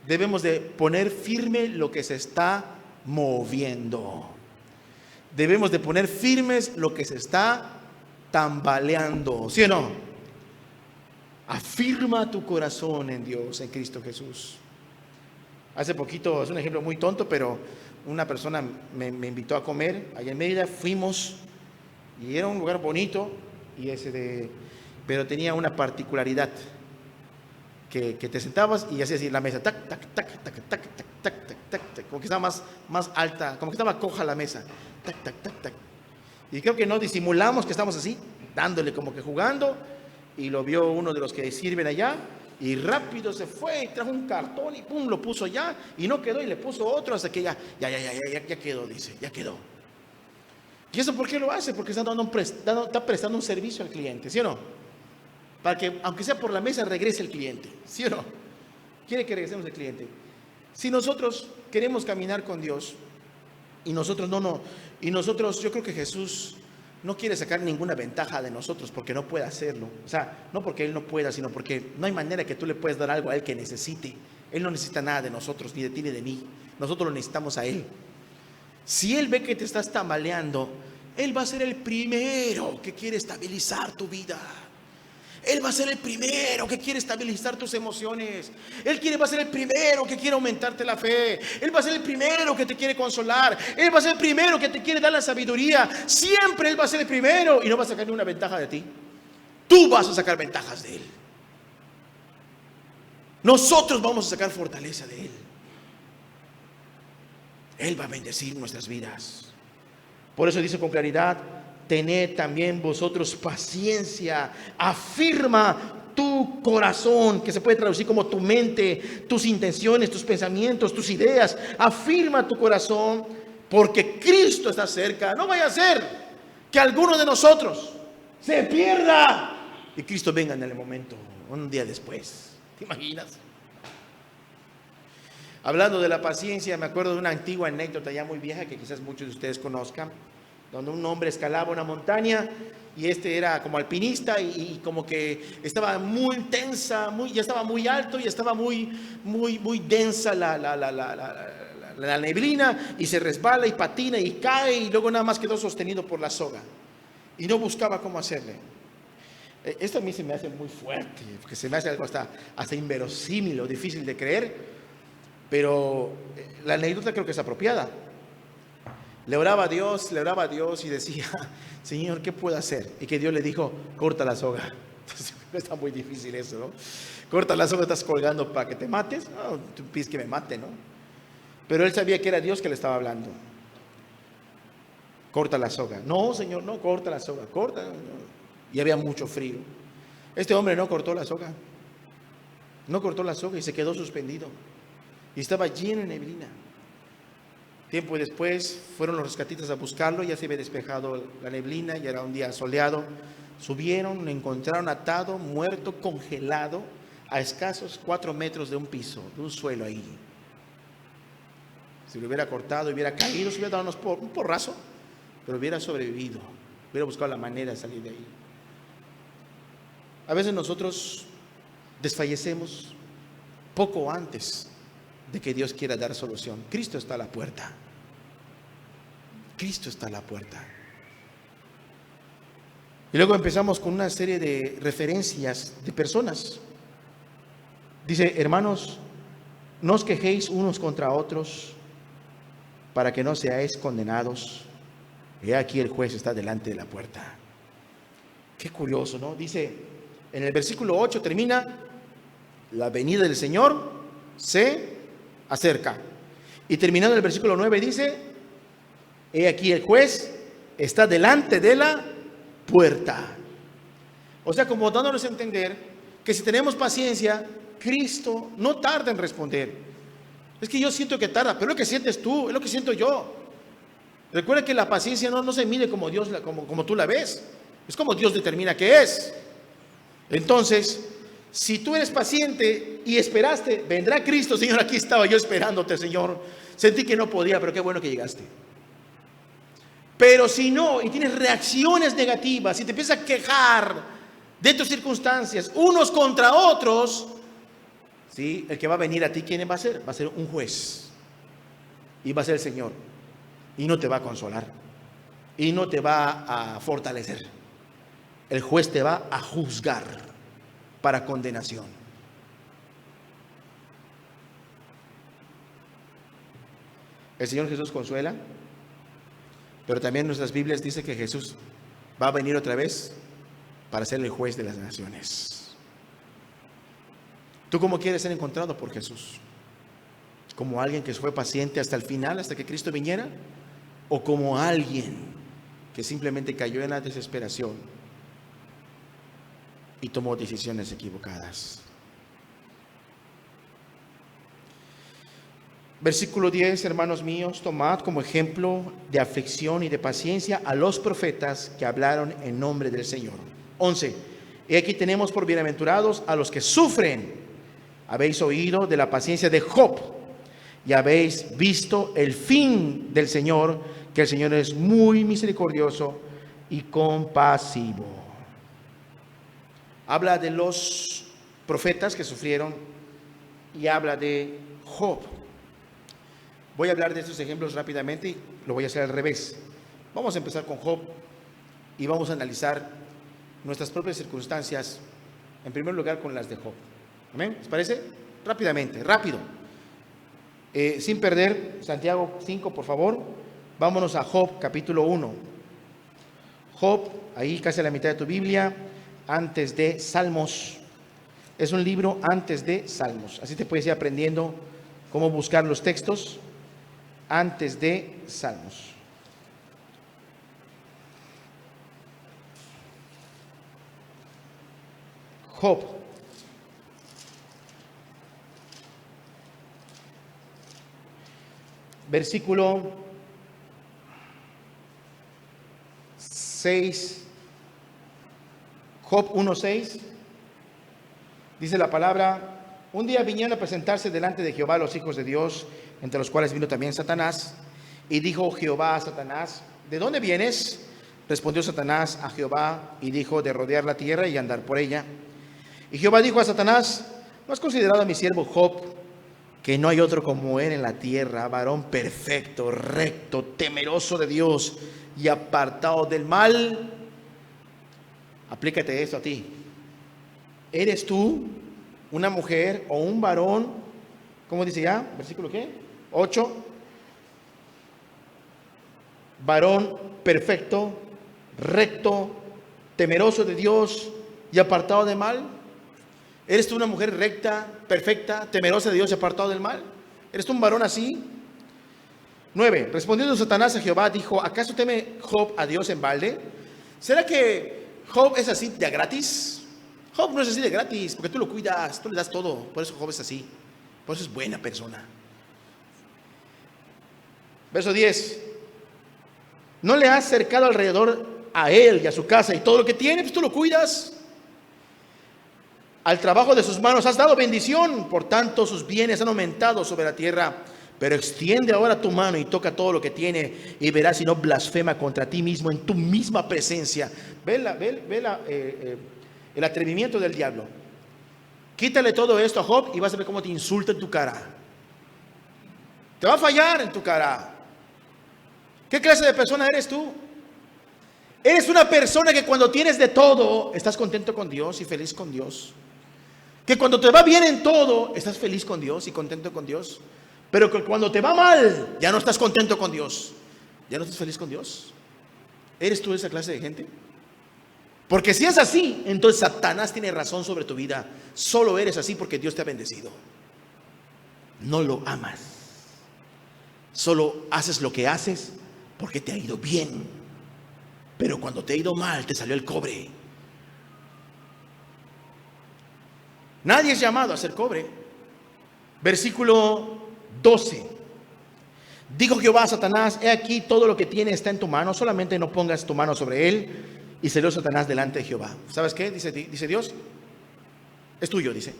debemos de poner firme lo que se está moviendo. Debemos de poner firmes lo que se está tambaleando, ¿sí o no? Afirma tu corazón en Dios, en Cristo Jesús. Hace poquito, es un ejemplo muy tonto, pero una persona me invitó a comer allá en Mérida, fuimos y era un lugar bonito pero tenía una particularidad. Que te sentabas y hacías así la mesa, tac, tac, tac, tac, tac, tac, tac, tac, tac, tac. como que estaba más alta, como que estaba coja la mesa. Tac, tac, tac, tac. Y creo que no disimulamos que estamos así, dándole como que jugando, y lo vio uno de los que sirven allá, y rápido se fue y trajo un cartón y pum, lo puso allá, y no quedó, y le puso otro hasta que ya quedó, dice, ya quedó. ¿Y eso por qué lo hace? Porque está prestando un servicio al cliente, ¿sí o no? Para que, aunque sea por la mesa, regrese el cliente, ¿sí o no? Quiere que regresemos el cliente. Si nosotros queremos caminar con Dios, y nosotros yo creo que Jesús no quiere sacar ninguna ventaja de nosotros porque no puede hacerlo. O sea, no porque Él no pueda, sino porque no hay manera que tú le puedas dar algo a Él que necesite. Él no necesita nada de nosotros, ni de ti ni de mí. Nosotros lo necesitamos a Él. Si Él ve que te estás tambaleando, Él va a ser el primero que quiere estabilizar tu vida. Él va a ser el primero que quiere estabilizar tus emociones. Va a ser el primero que quiere aumentarte la fe. Él va a ser el primero que te quiere consolar. Él va a ser el primero que te quiere dar la sabiduría. Siempre Él va a ser el primero y no va a sacar ninguna ventaja de ti. Tú vas a sacar ventajas de Él. Nosotros vamos a sacar fortaleza de Él. Él va a bendecir nuestras vidas. Por eso dice con claridad: tened también vosotros paciencia, afirma tu corazón, que se puede traducir como tu mente, tus intenciones, tus pensamientos, tus ideas. Afirma tu corazón, porque Cristo está cerca. No vaya a ser que alguno de nosotros se pierda y Cristo venga en el momento, un día después. ¿Te imaginas? Hablando de la paciencia, me acuerdo de una antigua anécdota ya muy vieja que quizás muchos de ustedes conozcan, donde un hombre escalaba una montaña y este era como alpinista y como que estaba muy tensa, ya estaba muy alto y estaba muy densa la neblina, y se resbala y patina y cae, y luego nada más quedó sostenido por la soga y no buscaba cómo hacerle. Esto a mí se me hace muy fuerte, porque se me hace algo hasta inverosímil o difícil de creer, pero la anécdota creo que es apropiada. Le oraba a Dios y decía: Señor, ¿qué puedo hacer? Y que Dios le dijo: corta la soga. Entonces, está muy difícil eso, ¿no? Corta la soga, estás colgando para que te mates. No, tú pides que me mate, ¿no? Pero él sabía que era Dios que le estaba hablando. Corta la soga. No, Señor, no, corta la soga, corta. Y había mucho frío. Este hombre no cortó la soga. No cortó la soga y se quedó suspendido. Y estaba lleno de neblina. Tiempo después fueron los rescatistas a buscarlo. Ya se había despejado la neblina, ya era un día soleado. Subieron, lo encontraron atado, muerto, congelado, a escasos 4 metros de un piso, de un suelo ahí. Si lo hubiera cortado, hubiera caído, se hubiera dado un porrazo, pero hubiera sobrevivido, hubiera buscado la manera de salir de ahí. A veces nosotros desfallecemos poco antes de que Dios quiera dar solución. Cristo está a la puerta. Cristo está a la puerta. Y luego empezamos con una serie de referencias de personas. Dice: hermanos, no os quejéis unos contra otros, para que no seáis condenados. He aquí el juez está delante de la puerta. Qué curioso, ¿no? Dice, en el versículo 8 termina: la venida del Señor se acerca. Y terminando el versículo 9 dice: he aquí el juez está delante de la puerta. O sea, como dándonos a entender que si tenemos paciencia, Cristo no tarda en responder. Es que yo siento que tarda, pero es lo que sientes tú, es lo que siento yo. Recuerda que la paciencia no se mide como Dios, como tú la ves. Es como Dios determina que es. Entonces, si tú eres paciente y esperaste, vendrá Cristo. Señor, aquí estaba yo esperándote, Señor. Sentí que no podía, pero qué bueno que llegaste. Pero si no, y tienes reacciones negativas, si te empiezas a quejar de tus circunstancias, unos contra otros, ¿sí? El que va a venir a ti, ¿quién va a ser? Va a ser un juez. Y va a ser el Señor. Y no te va a consolar. Y no te va a fortalecer. El juez te va a juzgar para condenación. El Señor Jesús consuela, pero también nuestras Biblias dicen que Jesús va a venir otra vez para ser el juez de las naciones. ¿Tú cómo quieres ser encontrado por Jesús? como alguien que fue paciente hasta el final, hasta que Cristo viniera, o como alguien que simplemente cayó en la desesperación y tomó decisiones equivocadas. Versículo 10, hermanos míos, tomad como ejemplo de aflicción y de paciencia a los profetas que hablaron en nombre del Señor. 11, y aquí tenemos por bienaventurados a los que sufren. Habéis oído de la paciencia de Job y habéis visto el fin del Señor, que el Señor es muy misericordioso y compasivo. Habla de los profetas que sufrieron y habla de Job. Voy a hablar de estos ejemplos rápidamente y lo voy a hacer al revés. Vamos a empezar con Job y vamos a analizar nuestras propias circunstancias, en primer lugar con las de Job. ¿Amén? ¿Les parece? Rápidamente, rápido. Sin perder, Santiago 5, por favor. Vámonos a Job, capítulo 1. Job, ahí casi a la mitad de tu Biblia, antes de Salmos. Es un libro antes de Salmos. Así te puedes ir aprendiendo cómo buscar los textos antes de Salmos. Job. Versículo 6. Job 1:6. Dice la palabra: un día vinieron a presentarse delante de Jehová los hijos de Dios, entre los cuales vino también Satanás. Y dijo Jehová a Satanás: ¿de dónde vienes? Respondió Satanás a Jehová y dijo: de rodear la tierra y andar por ella. Y Jehová dijo a Satanás: ¿no has considerado a mi siervo Job, que no hay otro como él en la tierra, varón perfecto, recto, temeroso de Dios y apartado del mal? Aplícate esto a ti. ¿Eres tú una mujer o un varón? ¿Cómo dice ya? ¿Versículo qué? 8. Varón perfecto, recto, temeroso de Dios y apartado del mal. ¿Eres tú una mujer recta, perfecta, temerosa de Dios y apartado del mal? ¿Eres tú un varón así? 9. Respondiendo Satanás a Jehová, dijo: ¿acaso teme Job a Dios en balde? ¿Será que Job es así de gratis? Job no es así de gratis, porque tú lo cuidas, tú le das todo. Por eso Job es así. Por eso es buena persona. Verso 10. ¿No le has cercado alrededor a él y a su casa y todo lo que tiene? Pues tú lo cuidas. Al trabajo de sus manos has dado bendición, por tanto sus bienes han aumentado sobre la tierra. Pero extiende ahora tu mano y toca todo lo que tiene, y verás si no blasfema contra ti mismo en tu misma presencia. Ve el atrevimiento del diablo. Quítale todo esto a Job y vas a ver cómo te insulta en tu cara. Te va a fallar en tu cara. ¿Qué clase de persona eres tú? Eres una persona que cuando tienes de todo, estás contento con Dios y feliz con Dios. Que cuando te va bien en todo, estás feliz con Dios y contento con Dios. Pero que cuando te va mal, ya no estás contento con Dios. Ya no estás feliz con Dios. ¿Eres tú esa clase de gente? Porque si es así, entonces Satanás tiene razón sobre tu vida. Solo eres así porque Dios te ha bendecido. No lo amas. Solo haces lo que haces porque te ha ido bien. Pero cuando te ha ido mal, te salió el cobre. Nadie es llamado a ser cobre. Versículo 12. Dijo Jehová a Satanás: he aquí todo lo que tiene está en tu mano, solamente no pongas tu mano sobre él. Y salió Satanás delante de Jehová. ¿Sabes qué? Dice Dios: es tuyo, dice.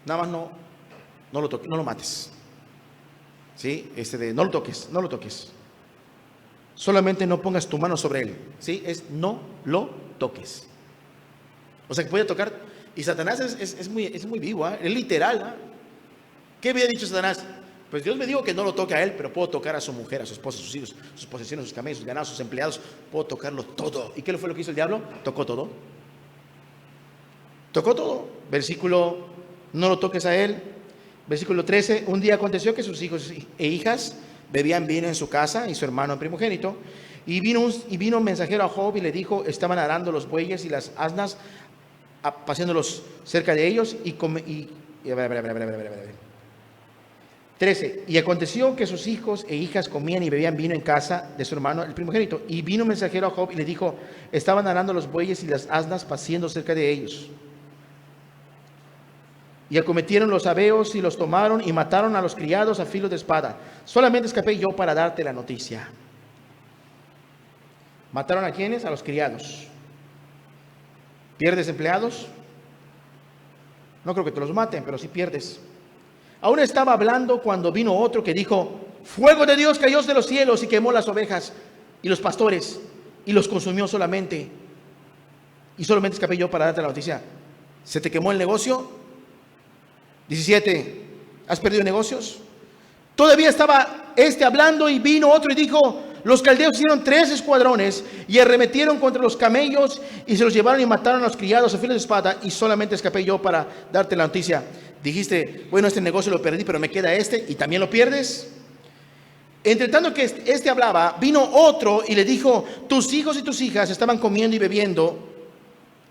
Nada más no lo toques, no lo mates. ¿Sí? No lo toques. Solamente no pongas tu mano sobre él. ¿Sí? No lo toques. O sea que puede tocar. Y Satanás es muy vivo, ¿eh? Es literal, ¿eh? ¿Qué había dicho Satanás? Pues Dios me dijo que no lo toque a él, pero puedo tocar a su mujer, a su esposa, a sus hijos, sus posesiones, sus camellos, sus ganados, sus empleados. Puedo tocarlo todo. ¿Y qué fue lo que hizo el diablo? Tocó todo. Tocó todo. Versículo: no lo toques a él. Versículo 13. Un día aconteció que sus hijos e hijas bebían vino en su casa, y su hermano primogénito. Y vino un mensajero a Job y le dijo: estaban arando los bueyes y las asnas, paseándolos cerca de ellos, 13. Y aconteció que sus hijos e hijas comían y bebían vino en casa de su hermano el primogénito. Y vino un mensajero a Job y le dijo: estaban arando los bueyes y las asnas paciendo cerca de ellos. Y acometieron los sabeos y los tomaron y mataron a los criados a filo de espada. Solamente escapé yo para darte la noticia. ¿Mataron a quiénes? A los criados. ¿Pierdes empleados? No creo que te los maten, pero sí pierdes. Aún estaba hablando cuando vino otro que dijo: fuego de Dios cayó de los cielos y quemó las ovejas y los pastores y los consumió solamente. Y solamente escapé yo para darte la noticia. ¿Se te quemó el negocio? 17. ¿Has perdido negocios? Todavía estaba hablando y vino otro y dijo: los caldeos hicieron 3 escuadrones y arremetieron contra los camellos y se los llevaron y mataron a los criados a filo de espada, y solamente escapé yo para darte la noticia. Dijiste: bueno, este negocio lo perdí, pero me queda y también lo pierdes. Entre tanto que hablaba, vino otro y le dijo: tus hijos y tus hijas estaban comiendo y bebiendo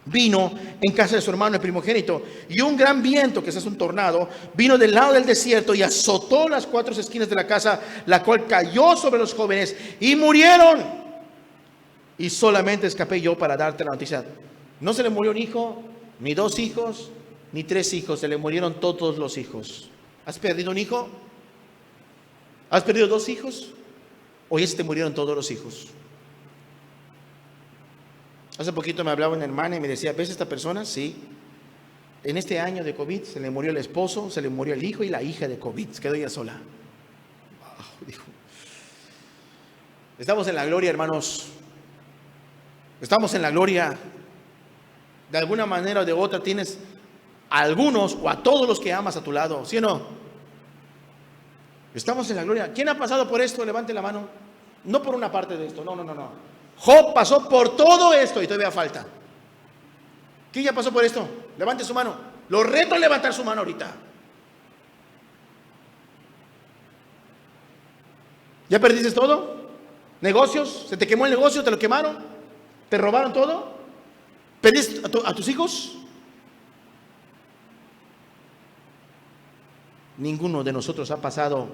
vino en casa de su hermano el primogénito, y un gran viento, que es un tornado, vino del lado del desierto y azotó las 4 esquinas de la casa, la cual cayó sobre los jóvenes y murieron. Y solamente escapé yo para darte la noticia. No se le murió un hijo, ni 2 hijos, ni 3 hijos, se le murieron todos los hijos. ¿Has perdido un hijo? ¿Has perdido 2 hijos? ¿O ya se te murieron todos los hijos? Hace poquito me hablaba una hermana y me decía: ¿ves esta persona? Sí. En este año de COVID se le murió el esposo, se le murió el hijo y la hija de COVID. Se quedó ella sola. Wow, dijo. Estamos en la gloria, hermanos. Estamos en la gloria. De alguna manera o de otra tienes a algunos o a todos los que amas a tu lado, ¿sí o no? Estamos en la gloria. ¿Quién ha pasado por esto? Levante la mano. No por una parte de esto, no. Job pasó por todo esto y todavía falta. ¿Quién ya pasó por esto? Levante su mano. Lo reto a levantar su mano ahorita. ¿Ya perdiste todo? ¿Negocios? ¿Se te quemó el negocio? ¿Te lo quemaron? ¿Te robaron todo? ¿Perdiste a tus hijos? Ninguno de nosotros ha pasado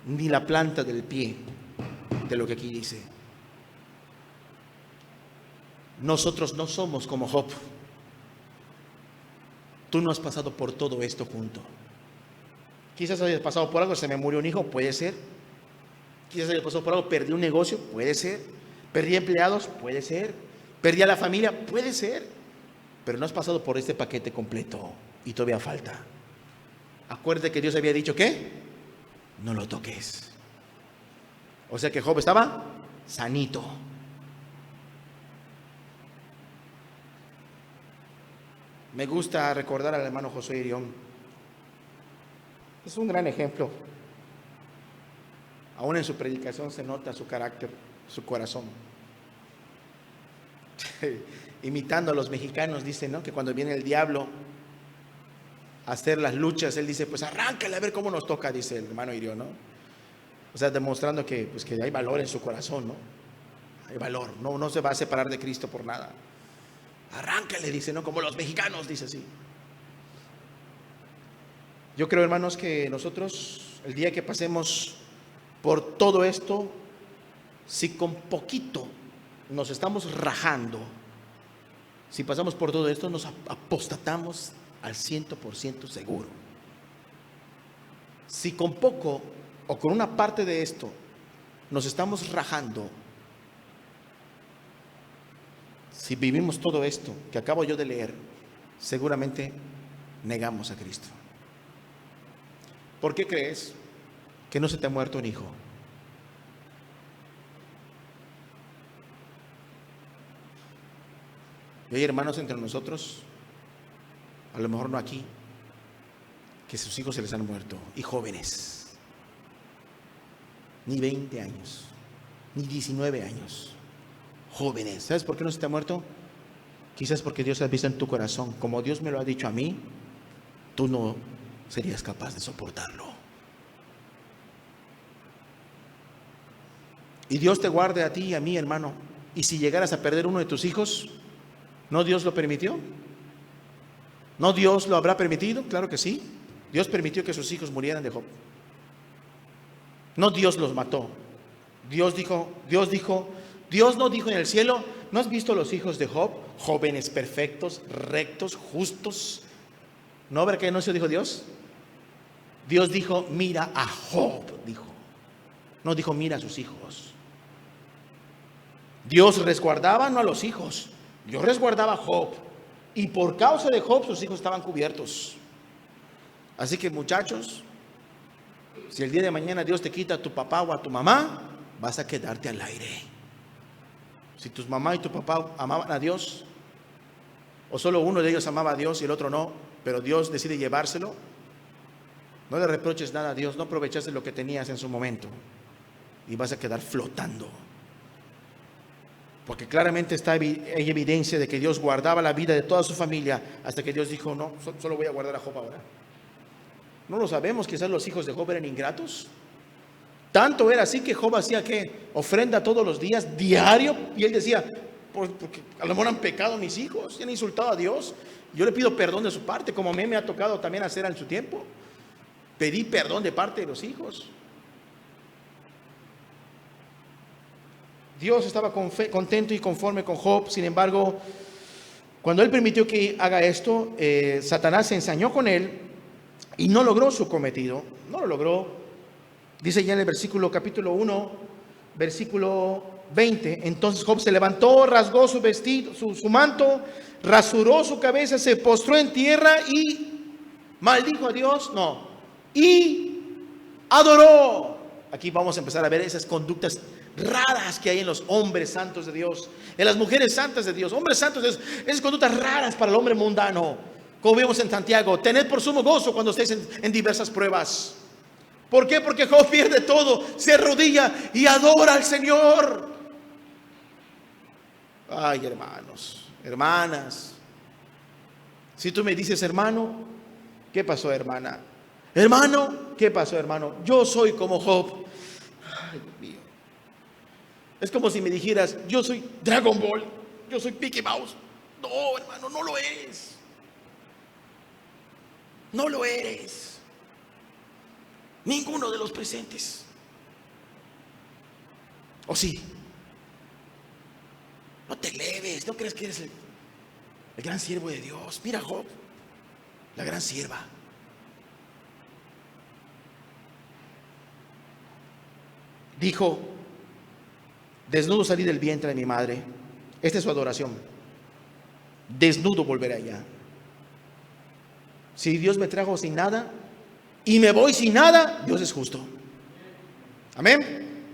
ni la planta del pie de lo que aquí dice. Nosotros no somos como Job. Tú no has pasado por todo esto junto. Quizás hayas pasado por algo: se me murió un hijo, puede ser. Quizás hayas pasado por algo: perdí un negocio, puede ser. Perdí empleados, puede ser. Perdí a la familia, puede ser. Pero no has pasado por este paquete completo y todavía falta. Acuérdate que Dios había dicho que no lo toques. O sea que Job estaba sanito. Me gusta recordar al hermano Josué Irión. Es un gran ejemplo. Aún en su predicación se nota su carácter, su corazón. Imitando a los mexicanos, dice, ¿no?, que cuando viene el diablo a hacer las luchas, él dice: pues arráncale a ver cómo nos toca, dice el hermano Irión, ¿no? O sea, demostrando que hay valor en su corazón, ¿no? Hay valor, no se va a separar de Cristo por nada. Arráncale, dice, ¿no? Como los mexicanos, dice así. Yo creo, hermanos, que nosotros, el día que pasemos por todo esto, si con poquito nos estamos rajando, si pasamos por todo esto, nos apostatamos al 100% seguro. Si con poco o con una parte de esto nos estamos rajando, si vivimos todo esto que acabo yo de leer, seguramente negamos a Cristo. ¿Por qué crees que no se te ha muerto un hijo? Y hay hermanos entre nosotros, a lo mejor no aquí, que sus hijos se les han muerto, y jóvenes, ni 20 años, ni 19 años. Jóvenes. ¿Sabes por qué no se te ha muerto? Quizás porque Dios ha visto en tu corazón: como Dios me lo ha dicho a mí, tú no serías capaz de soportarlo. Y Dios te guarde a ti y a mí, hermano. Y si llegaras a perder uno de tus hijos, ¿no Dios lo permitió? ¿No Dios lo habrá permitido? Claro que sí. Dios permitió que sus hijos murieran de Job. No, Dios los mató. Dios no dijo en el cielo: ¿no has visto los hijos de Job? Jóvenes perfectos, rectos, justos. ¿No ver qué anuncio dijo Dios? Dios dijo: mira a Job, dijo. No dijo: mira a sus hijos. Dios resguardaba no a los hijos, Dios resguardaba a Job. Y por causa de Job sus hijos estaban cubiertos. Así que, muchachos, si el día de mañana Dios te quita a tu papá o a tu mamá, vas a quedarte al aire. Si tu mamá y tu papá amaban a Dios, o solo uno de ellos amaba a Dios y el otro no, pero Dios decide llevárselo, no le reproches nada a Dios, no aprovechaste lo que tenías en su momento y vas a quedar flotando. Porque claramente hay evidencia de que Dios guardaba la vida de toda su familia hasta que Dios dijo: no, solo voy a guardar a Job ahora. No lo sabemos, quizás los hijos de Job eran ingratos. Tanto era así que Job hacía que ofrenda todos los días, diario, y él decía: porque a lo mejor han pecado mis hijos, han insultado a Dios, yo le pido perdón de su parte, como a mí me ha tocado también hacer en su tiempo. Pedí perdón de parte de los hijos. Dios estaba contento y conforme con Job. Sin embargo, cuando él permitió que haga esto, Satanás se ensañó con él y no logró su cometido. No lo logró. Dice ya en el capítulo 1, versículo 20: entonces Job se levantó, rasgó su vestido, su manto, rasuró su cabeza, se postró en tierra y maldijo a Dios. Y adoró. Aquí vamos a empezar a ver esas conductas raras que hay en los hombres santos de Dios, en las mujeres santas de Dios, hombres santos de Dios. Esas conductas raras para el hombre mundano, como vemos en Santiago: tened por sumo gozo cuando estéis en diversas pruebas. ¿Por qué? Porque Job pierde todo, se arrodilla y adora al Señor. Ay, hermanos, hermanas, si tú me dices: hermano, ¿qué pasó, hermana? Hermano, ¿qué pasó, hermano? Yo soy como Job. Ay, Dios mío. Es como si me dijeras: yo soy Dragon Ball, yo soy Mickey Mouse. No, hermano, no lo eres. No lo eres. Ninguno de los presentes. ¿O sí? No te eleves, no creas que eres el gran siervo de Dios. Mira a Job, la gran sierva. Dijo: desnudo salí del vientre de mi madre. Esta es su adoración. Desnudo volveré allá. Si Dios me trajo sin nada y me voy sin nada, Dios es justo. Amén.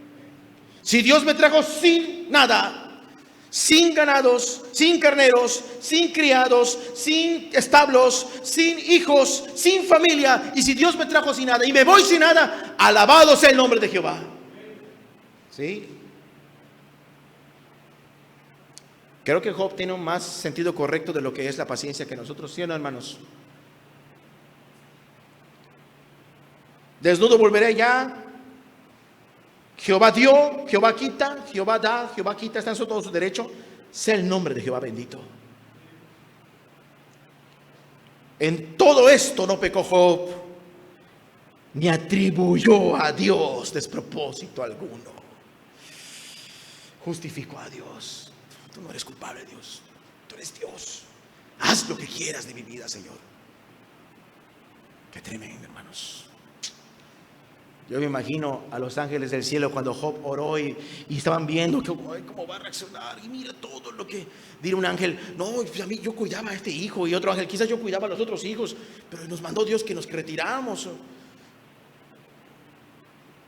Si Dios me trajo sin nada, sin ganados, sin carneros, sin criados, sin establos, sin hijos, sin familia, y si Dios me trajo sin nada y me voy sin nada, alabado sea el nombre de Jehová. ¿Sí? Creo que Job tiene un más sentido correcto de lo que es la paciencia que nosotros, ¿sí o no, hermanos? Desnudo volveré allá. Jehová dio, Jehová quita, Jehová da, Jehová quita, está en todo su derecho. Sea el nombre de Jehová bendito. En todo esto no pecó Job, ni atribuyó a Dios despropósito alguno. Justificó a Dios. Tú no eres culpable, Dios. Tú eres Dios. Haz lo que quieras de mi vida, Señor. Qué tremendo, hermanos. Yo me imagino a los ángeles del cielo cuando Job oró y estaban viendo cómo va a reaccionar. Y mira todo lo que dirá un ángel. No, pues a mí yo cuidaba a este hijo, y otro ángel: quizás yo cuidaba a los otros hijos, pero nos mandó Dios que nos retiráramos.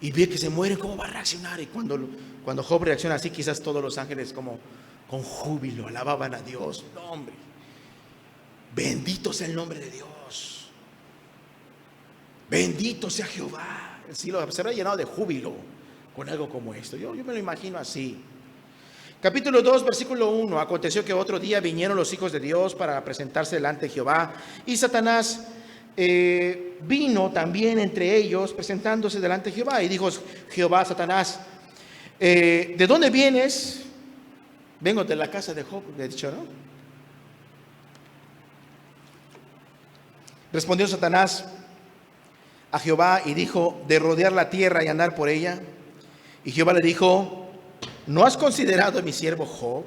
Y ve que se mueren, ¿cómo va a reaccionar? Y cuando Job reacciona así, quizás todos los ángeles como con júbilo alababan a Dios. No, hombre, bendito sea el nombre de Dios. Bendito sea Jehová. El cielo se habrá llenado de júbilo con algo como esto. Yo me lo imagino así. Capítulo 2, versículo 1. Aconteció que otro día vinieron los hijos de Dios para presentarse delante de Jehová, y Satanás vino también entre ellos, presentándose delante de Jehová. Y dijo Jehová a Satanás: ¿de dónde vienes? Vengo de la casa de Job, le he dicho, ¿no? Respondió Satanás: a Jehová y dijo de rodear la tierra y andar por ella. Y Jehová le dijo: ¿no has considerado a mi siervo Job,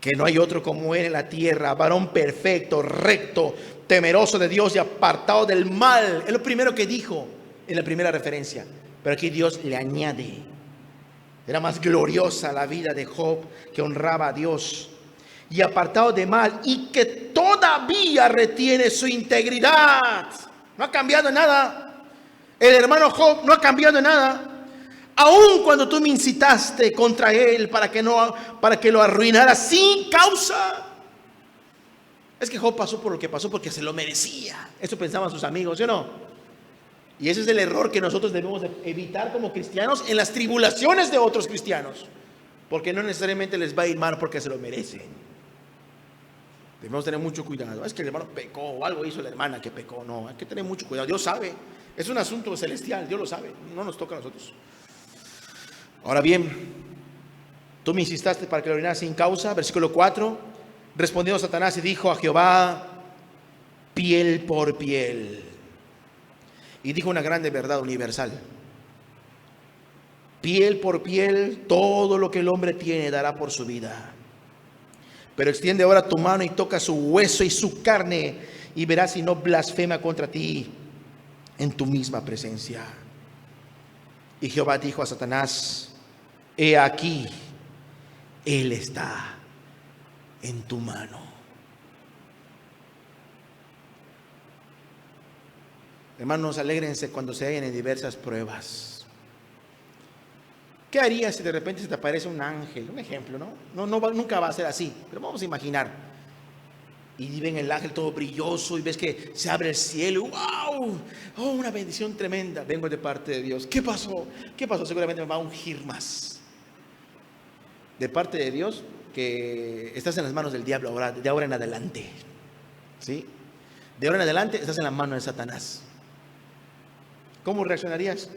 que no hay otro como él en la tierra, varón perfecto, recto, temeroso de Dios y apartado del mal? Es lo primero que dijo en la primera referencia, pero aquí Dios le añade: era más gloriosa la vida de Job, que honraba a Dios, y apartado de mal, y que todavía retiene su integridad. No ha cambiado en nada. El hermano Job no ha cambiado en nada. Aun cuando tú me incitaste contra él para que lo arruinara sin causa. Es que Job pasó por lo que pasó porque se lo merecía. Eso pensaban sus amigos, ¿sí o no? Y ese es el error que nosotros debemos evitar como cristianos en las tribulaciones de otros cristianos, porque no necesariamente les va a ir mal porque se lo merecen. Debemos tener mucho cuidado. Es que el hermano pecó o algo hizo la hermana que pecó. No, hay que tener mucho cuidado. Dios sabe. Es un asunto celestial. Dios lo sabe. No nos toca a nosotros. Ahora bien, tú me insististe para que lo ordenara sin causa. Versículo 4. Respondió Satanás y dijo a Jehová: piel por piel. Y dijo una grande verdad universal: piel por piel, todo lo que el hombre tiene dará por su vida. Pero extiende ahora tu mano y toca su hueso y su carne, y verás si no blasfema contra ti en tu misma presencia. Y Jehová dijo a Satanás: he aquí, él está en tu mano. Hermanos, alégrense cuando se hallen en diversas pruebas. ¿Qué harías si de repente se te aparece un ángel? Un ejemplo, ¿no? Nunca va a ser así, pero vamos a imaginar. Y ven el ángel todo brilloso y ves que se abre el cielo. ¡Wow! ¡Oh, una bendición tremenda! Vengo de parte de Dios. ¿Qué pasó? ¿Qué pasó? Seguramente me va a ungir más. De parte de Dios, que estás en las manos del diablo de ahora en adelante. ¿Sí? De ahora en adelante estás en las manos de Satanás. ¿Cómo reaccionarías?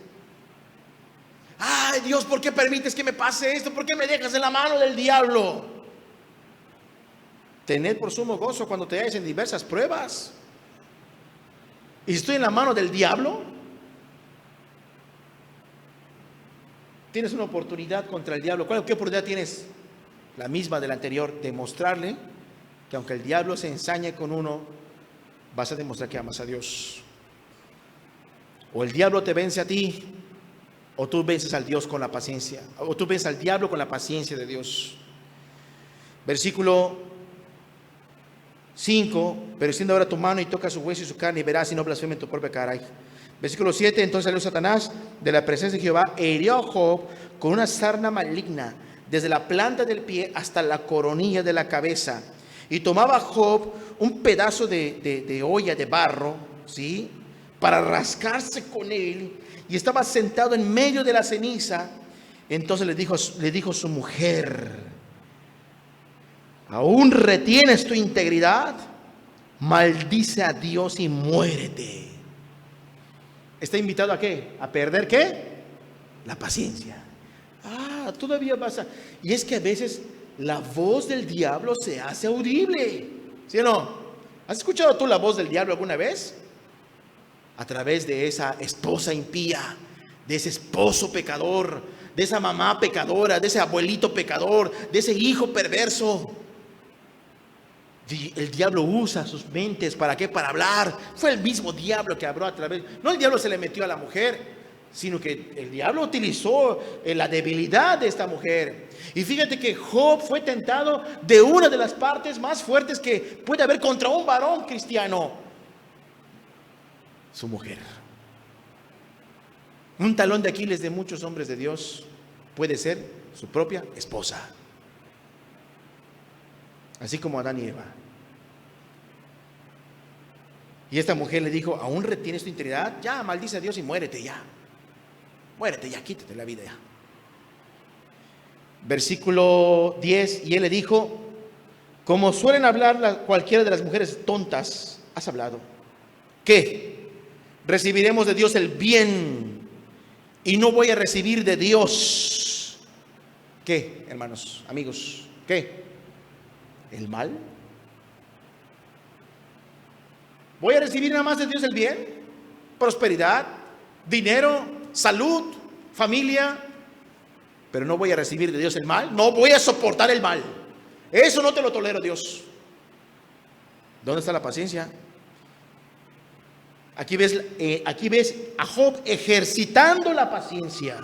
¡Ay, Dios! ¿Por qué permites que me pase esto? ¿Por qué me dejas en la mano del diablo? Tened por sumo gozo cuando te halles en diversas pruebas. ¿Y si estoy en la mano del diablo? Tienes una oportunidad contra el diablo. ¿Qué oportunidad tienes? La misma de la anterior, demostrarle que aunque el diablo se ensañe con uno, vas a demostrar que amas a Dios. O el diablo te vence a ti, o tú vences al Dios con la paciencia, o tú vences al diablo con la paciencia de Dios. Versículo 5: pero extiende ahora tu mano y toca su hueso y su carne, y verás si no blasfema en tu propia cara. Versículo 7: entonces salió Satanás de la presencia de Jehová e hirió a Job con una sarna maligna, desde la planta del pie hasta la coronilla de la cabeza. Y tomaba Job un pedazo de olla de barro, ¿sí?, para rascarse con él, y estaba sentado en medio de la ceniza. Entonces le dijo su mujer: ¿aún retienes tu integridad? Maldice a Dios y muérete. ¿Está invitado a qué? ¿A perder qué? La paciencia. Todavía vas a... Y es que a veces la voz del diablo se hace audible, ¿sí o no? ¿Has escuchado tú la voz del diablo alguna vez? A través de esa esposa impía, de ese esposo pecador, de esa mamá pecadora, de ese abuelito pecador, de ese hijo perverso. El diablo usa sus mentes, ¿para qué? Para hablar. Fue el mismo diablo que habló a través... No, el diablo se le metió a la mujer, sino que el diablo utilizó la debilidad de esta mujer. Y fíjate que Job fue tentado de una de las partes más fuertes que puede haber contra un varón cristiano: su mujer. Un talón de Aquiles de muchos hombres de Dios puede ser su propia esposa, así como Adán y Eva. Y esta mujer le dijo: ¿aún retienes tu integridad? Ya, maldice a Dios y muérete ya. Muérete ya, quítate la vida ya. Versículo 10: y él le dijo: como suelen hablar cualquiera de las mujeres tontas, has hablado. ¿Qué? Recibiremos de Dios el bien, y no voy a recibir de Dios, ¿qué, hermanos, amigos? ¿Qué? ¿El mal? ¿Voy a recibir nada más de Dios el bien? prosperidad, dinero, salud, familia, pero no voy a recibir de Dios el mal, no voy a soportar el mal. Eso no te lo tolero, Dios. ¿Dónde está la paciencia? Aquí ves a Job ejercitando la paciencia.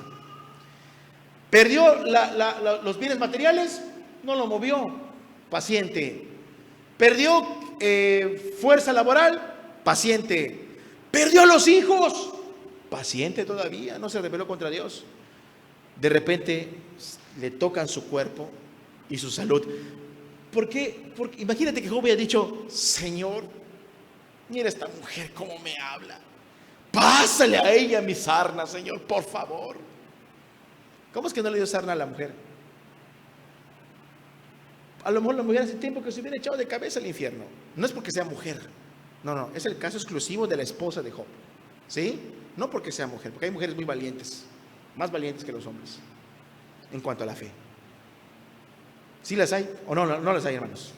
Perdió los bienes materiales, no lo movió, paciente. Perdió fuerza laboral, paciente. Perdió los hijos, paciente todavía, no se rebeló contra Dios. De repente le tocan su cuerpo y su salud. ¿Por qué? Porque imagínate que Job había dicho: Señor, mira esta mujer cómo me habla, pásale a ella mi sarna, Señor, por favor. ¿Cómo es que no le dio sarna a la mujer? A lo mejor la mujer hace tiempo que se hubiera echado de cabeza al infierno. No es porque sea mujer, no, es el caso exclusivo de la esposa de Job, ¿sí? No porque sea mujer, porque hay mujeres muy valientes, más valientes que los hombres en cuanto a la fe. ¿Sí las hay o no las hay, hermanos?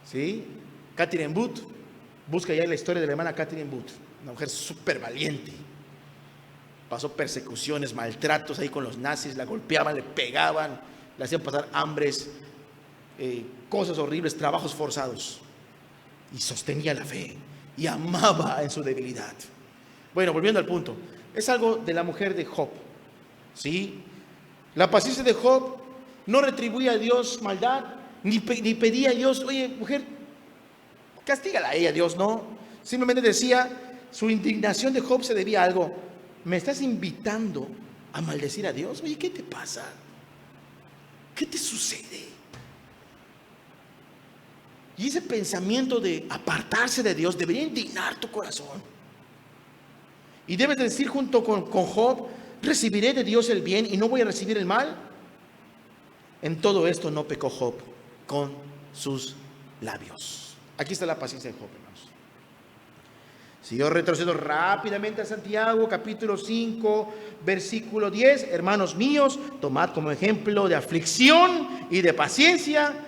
¿Sí? Catherine Booth, busca ya la historia de la hermana Catherine Booth, una mujer súper valiente. Pasó persecuciones, maltratos ahí con los nazis, la golpeaban, le pegaban, le hacían pasar hambres, cosas horribles, trabajos forzados. Y sostenía la fe y amaba en su debilidad. Bueno, volviendo al punto, es algo de la mujer de Job, ¿sí? La paciencia de Job no retribuía a Dios maldad, ni pedía a Dios: oye, mujer, castígala a ella, Dios, no. Simplemente decía, su indignación de Job se debía a algo: me estás invitando a maldecir a Dios. Oye, ¿qué te pasa? ¿Qué te sucede? Y ese pensamiento de apartarse de Dios debería indignar tu corazón. Y debes decir junto con Job: ¿recibiré de Dios el bien y no voy a recibir el mal? En todo esto no pecó Job con sus labios. Aquí está la paciencia de Job, hermanos. Si yo retrocedo rápidamente a Santiago, capítulo 5, versículo 10, hermanos míos, tomad como ejemplo de aflicción y de paciencia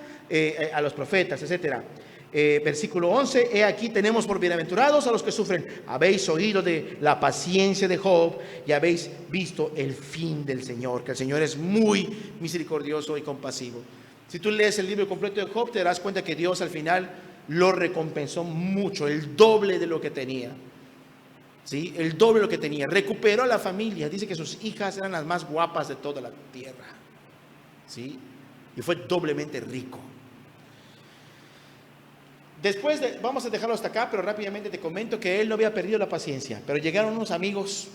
a los profetas, etcétera. Versículo 11, he aquí tenemos por bienaventurados a los que sufren. Habéis oído de la paciencia de Job y habéis visto el fin del Señor, que el Señor es muy misericordioso y compasivo. Si tú lees el libro completo de Job, te darás cuenta que Dios al final lo recompensó mucho, el doble de lo que tenía, ¿sí? El doble de lo que tenía. Recuperó a la familia. Dice que sus hijas eran las más guapas de toda la tierra, ¿sí? Y fue doblemente rico. Después vamos a dejarlo hasta acá, pero rápidamente te comento que él no había perdido la paciencia. Pero llegaron unos amigos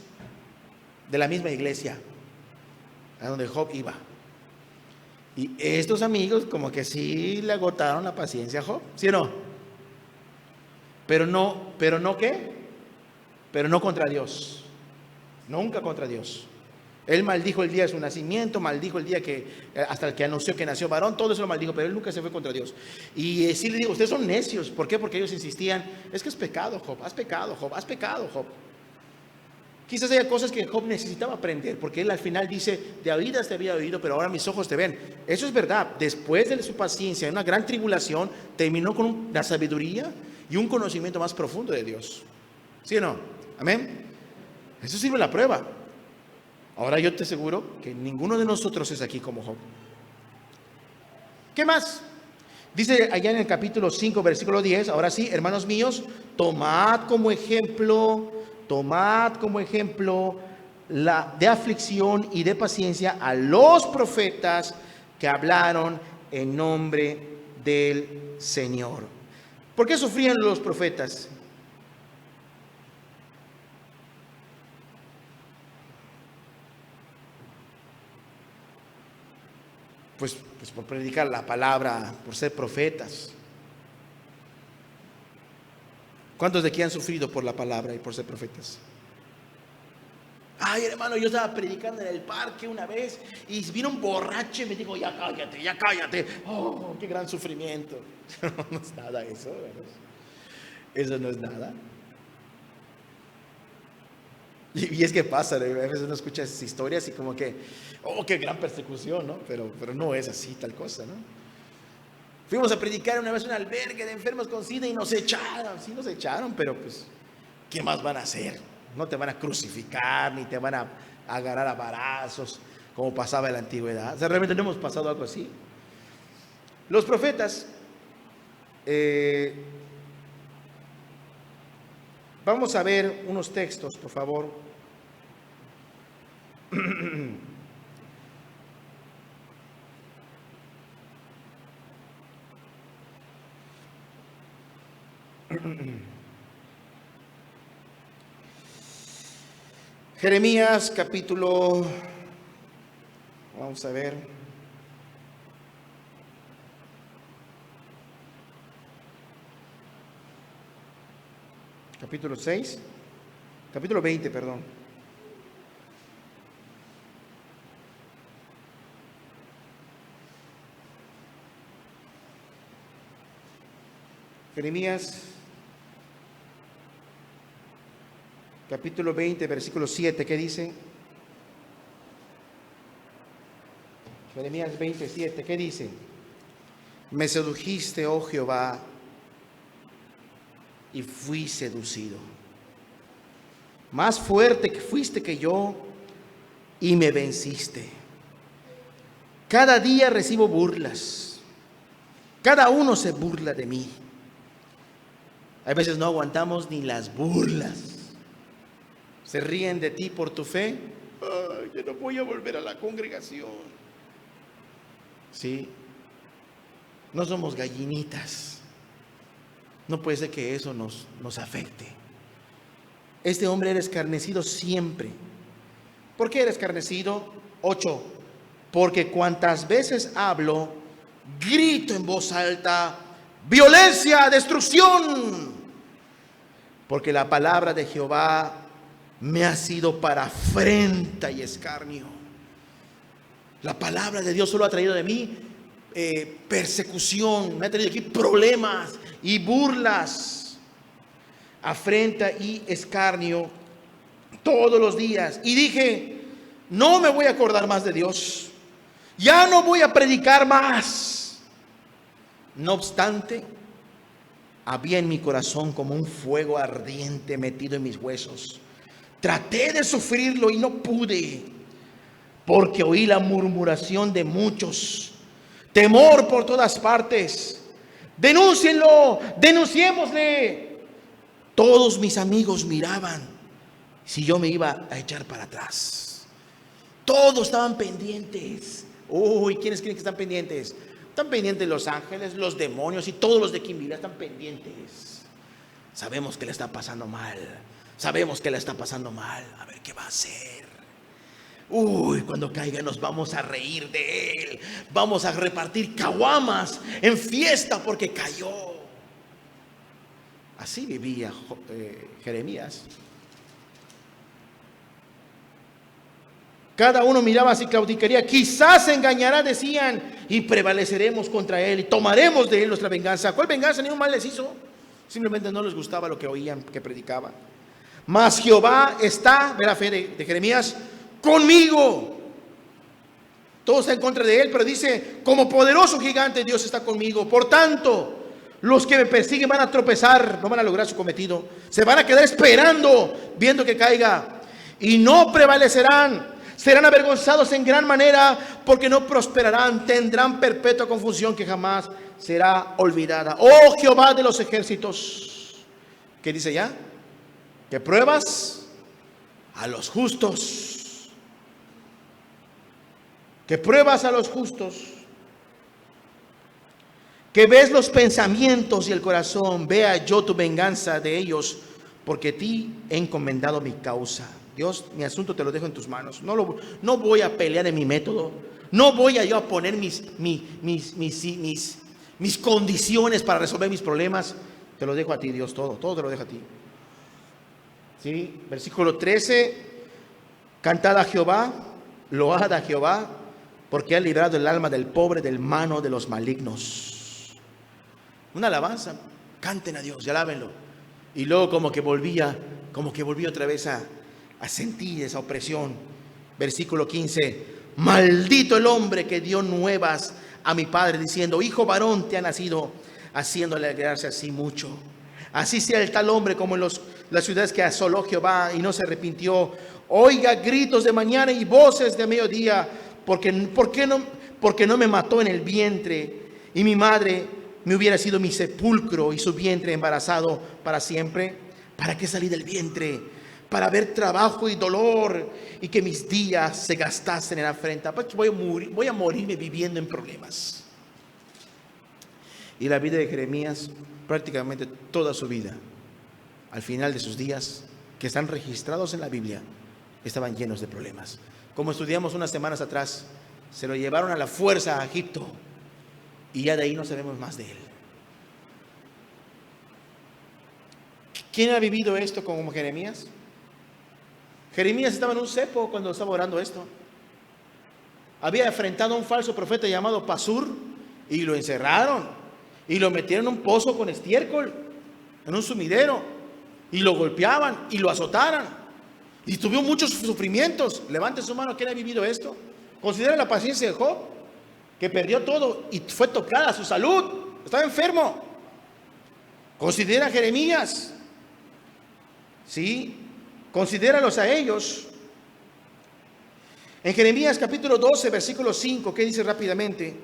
de la misma iglesia a donde Job iba. Y estos amigos como que sí le agotaron la paciencia a Job, ¿sí o no? Pero no ¿qué? Pero no contra Dios. Nunca contra Dios. Él maldijo el día de su nacimiento, maldijo el día hasta el que anunció que nació varón, todo eso lo maldijo, pero él nunca se fue contra Dios. Y sí le digo, ustedes son necios. ¿Por qué? Porque ellos insistían: es que es pecado, Job, has pecado, Job, has pecado, Job. Quizás haya cosas que Job necesitaba aprender, porque él al final dice: de oídas te había oído, pero ahora mis ojos te ven. Eso es verdad. Después de su paciencia, en una gran tribulación, terminó con una sabiduría y un conocimiento más profundo de Dios. ¿Sí o no? Amén. Eso sirve la prueba. Ahora yo te aseguro que ninguno de nosotros es aquí como Job. ¿Qué más? Dice allá en el capítulo 5, versículo 10, ahora sí, hermanos míos, tomad como ejemplo de aflicción y de paciencia a los profetas que hablaron en nombre del Señor. ¿Por qué sufrían los profetas? Pues por predicar la palabra, por ser profetas. ¿Cuántos de aquí han sufrido por la palabra y por ser profetas? Ay, hermano, yo estaba predicando en el parque una vez y vino un borracho y me dijo: ya cállate. Oh, qué gran sufrimiento. No es nada eso, hermanos. Eso no es nada. Y es que pasa, a veces uno escucha esas historias y como que, oh, qué gran persecución, ¿no? Pero no es así tal cosa, ¿no? Fuimos a predicar una vez en un albergue de enfermos con SIDA y nos echaron, sí nos echaron, pero pues, ¿qué más van a hacer? No te van a crucificar, ni te van a agarrar a varazos, como pasaba en la antigüedad. O sea, realmente no hemos pasado algo así. Los profetas, vamos a ver unos textos, por favor. Jeremías capítulo, vamos a ver, capítulo 6, capítulo 20, perdón. Jeremías capítulo 20, versículo 7, ¿qué dice? Jeremías 27, ¿qué dice? Me sedujiste, oh Jehová, y fui seducido. Más fuerte que fuiste que yo, y me venciste. Cada día recibo burlas. Cada uno se burla de mí. A veces no aguantamos ni las burlas. Se ríen de ti por tu fe. Ay, yo no voy a volver a la congregación. Sí. No somos gallinitas. No puede ser que eso nos afecte. Este hombre era escarnecido siempre. ¿Por qué era escarnecido? 8. Porque cuantas veces hablo, grito en voz alta, violencia, destrucción. Porque la palabra de Jehová me ha sido para afrenta y escarnio. La palabra de Dios solo ha traído de mí persecución, me ha traído aquí problemas y burlas, afrenta y escarnio todos los días. Y dije, no me voy a acordar más de Dios, ya no voy a predicar más. No obstante, había en mi corazón como un fuego ardiente metido en mis huesos. Traté de sufrirlo y no pude, porque oí la murmuración de muchos, temor por todas partes. Denúncienlo, denunciémosle. Todos mis amigos miraban si yo me iba a echar para atrás. Todos estaban pendientes. Uy, ¿quiénes creen que están pendientes? Están pendientes los ángeles, los demonios y todos los de Quimbila están pendientes. Sabemos que le está pasando mal. Sabemos que le está pasando mal. A ver qué va a hacer. Uy, cuando caiga nos vamos a reír de él. Vamos a repartir caguamas en fiesta porque cayó. Así vivía Jeremías. Cada uno miraba si claudicaría. Quizás se engañará, decían, y prevaleceremos contra él y tomaremos de él nuestra venganza. ¿Cuál venganza? Ni un mal les hizo. Simplemente no les gustaba lo que oían, que predicaba. Mas Jehová está, ve la fe de Jeremías, conmigo. Todo está en contra de él, pero dice, como poderoso gigante Dios está conmigo. Por tanto, los que me persiguen van a tropezar, no van a lograr su cometido. Se van a quedar esperando, viendo que caiga, y no prevalecerán. Serán avergonzados en gran manera, porque no prosperarán. Tendrán perpetua confusión que jamás será olvidada. Oh Jehová de los ejércitos, ¿qué dice ya? Que pruebas a los justos. Que pruebas a los justos. Que ves los pensamientos y el corazón. Vea yo tu venganza de ellos, porque a ti he encomendado mi causa. Dios, mi asunto te lo dejo en tus manos. No voy a pelear en mi método. No voy a yo a poner mis condiciones para resolver mis problemas. Te lo dejo a ti, Dios, todo te lo dejo a ti. ¿Sí? Versículo 13. Cantad a Jehová, load a Jehová, porque ha librado el alma del pobre del mano de los malignos. Una alabanza. Canten a Dios y alábenlo. Y luego como que volvía otra vez a sentir esa opresión. Versículo 15. Maldito el hombre que dio nuevas a mi padre, diciendo, hijo varón te ha nacido, haciéndole alegrarse así mucho. Así sea el tal hombre como en los las ciudades que asoló Jehová y no se arrepintió. Oiga gritos de mañana y voces de mediodía, porque no me mató en el vientre, y mi madre me hubiera sido mi sepulcro y su vientre embarazado para siempre. ¿Para qué salí del vientre? Para ver trabajo y dolor, y que mis días se gastasen en afrenta. Pues voy a morirme viviendo en problemas. Y la vida de Jeremías, prácticamente toda su vida, al final de sus días, que están registrados en la Biblia, estaban llenos de problemas. Como estudiamos unas semanas atrás, se lo llevaron a la fuerza a Egipto, y ya de ahí no sabemos más de él. ¿Quién ha vivido esto como Jeremías? Jeremías estaba en un cepo cuando estaba orando esto. Había enfrentado a un falso profeta llamado Pasur y lo encerraron y lo metieron en un pozo con estiércol, en un sumidero, y lo golpeaban y lo azotaran y tuvo muchos sufrimientos. Levante su mano, ¿quién ha vivido esto? Considera la paciencia de Job, que perdió todo y fue tocada su salud, estaba enfermo. Considera a Jeremías, ¿sí? Considéralos a ellos. En Jeremías capítulo 12, versículo 5, ¿qué dice rápidamente?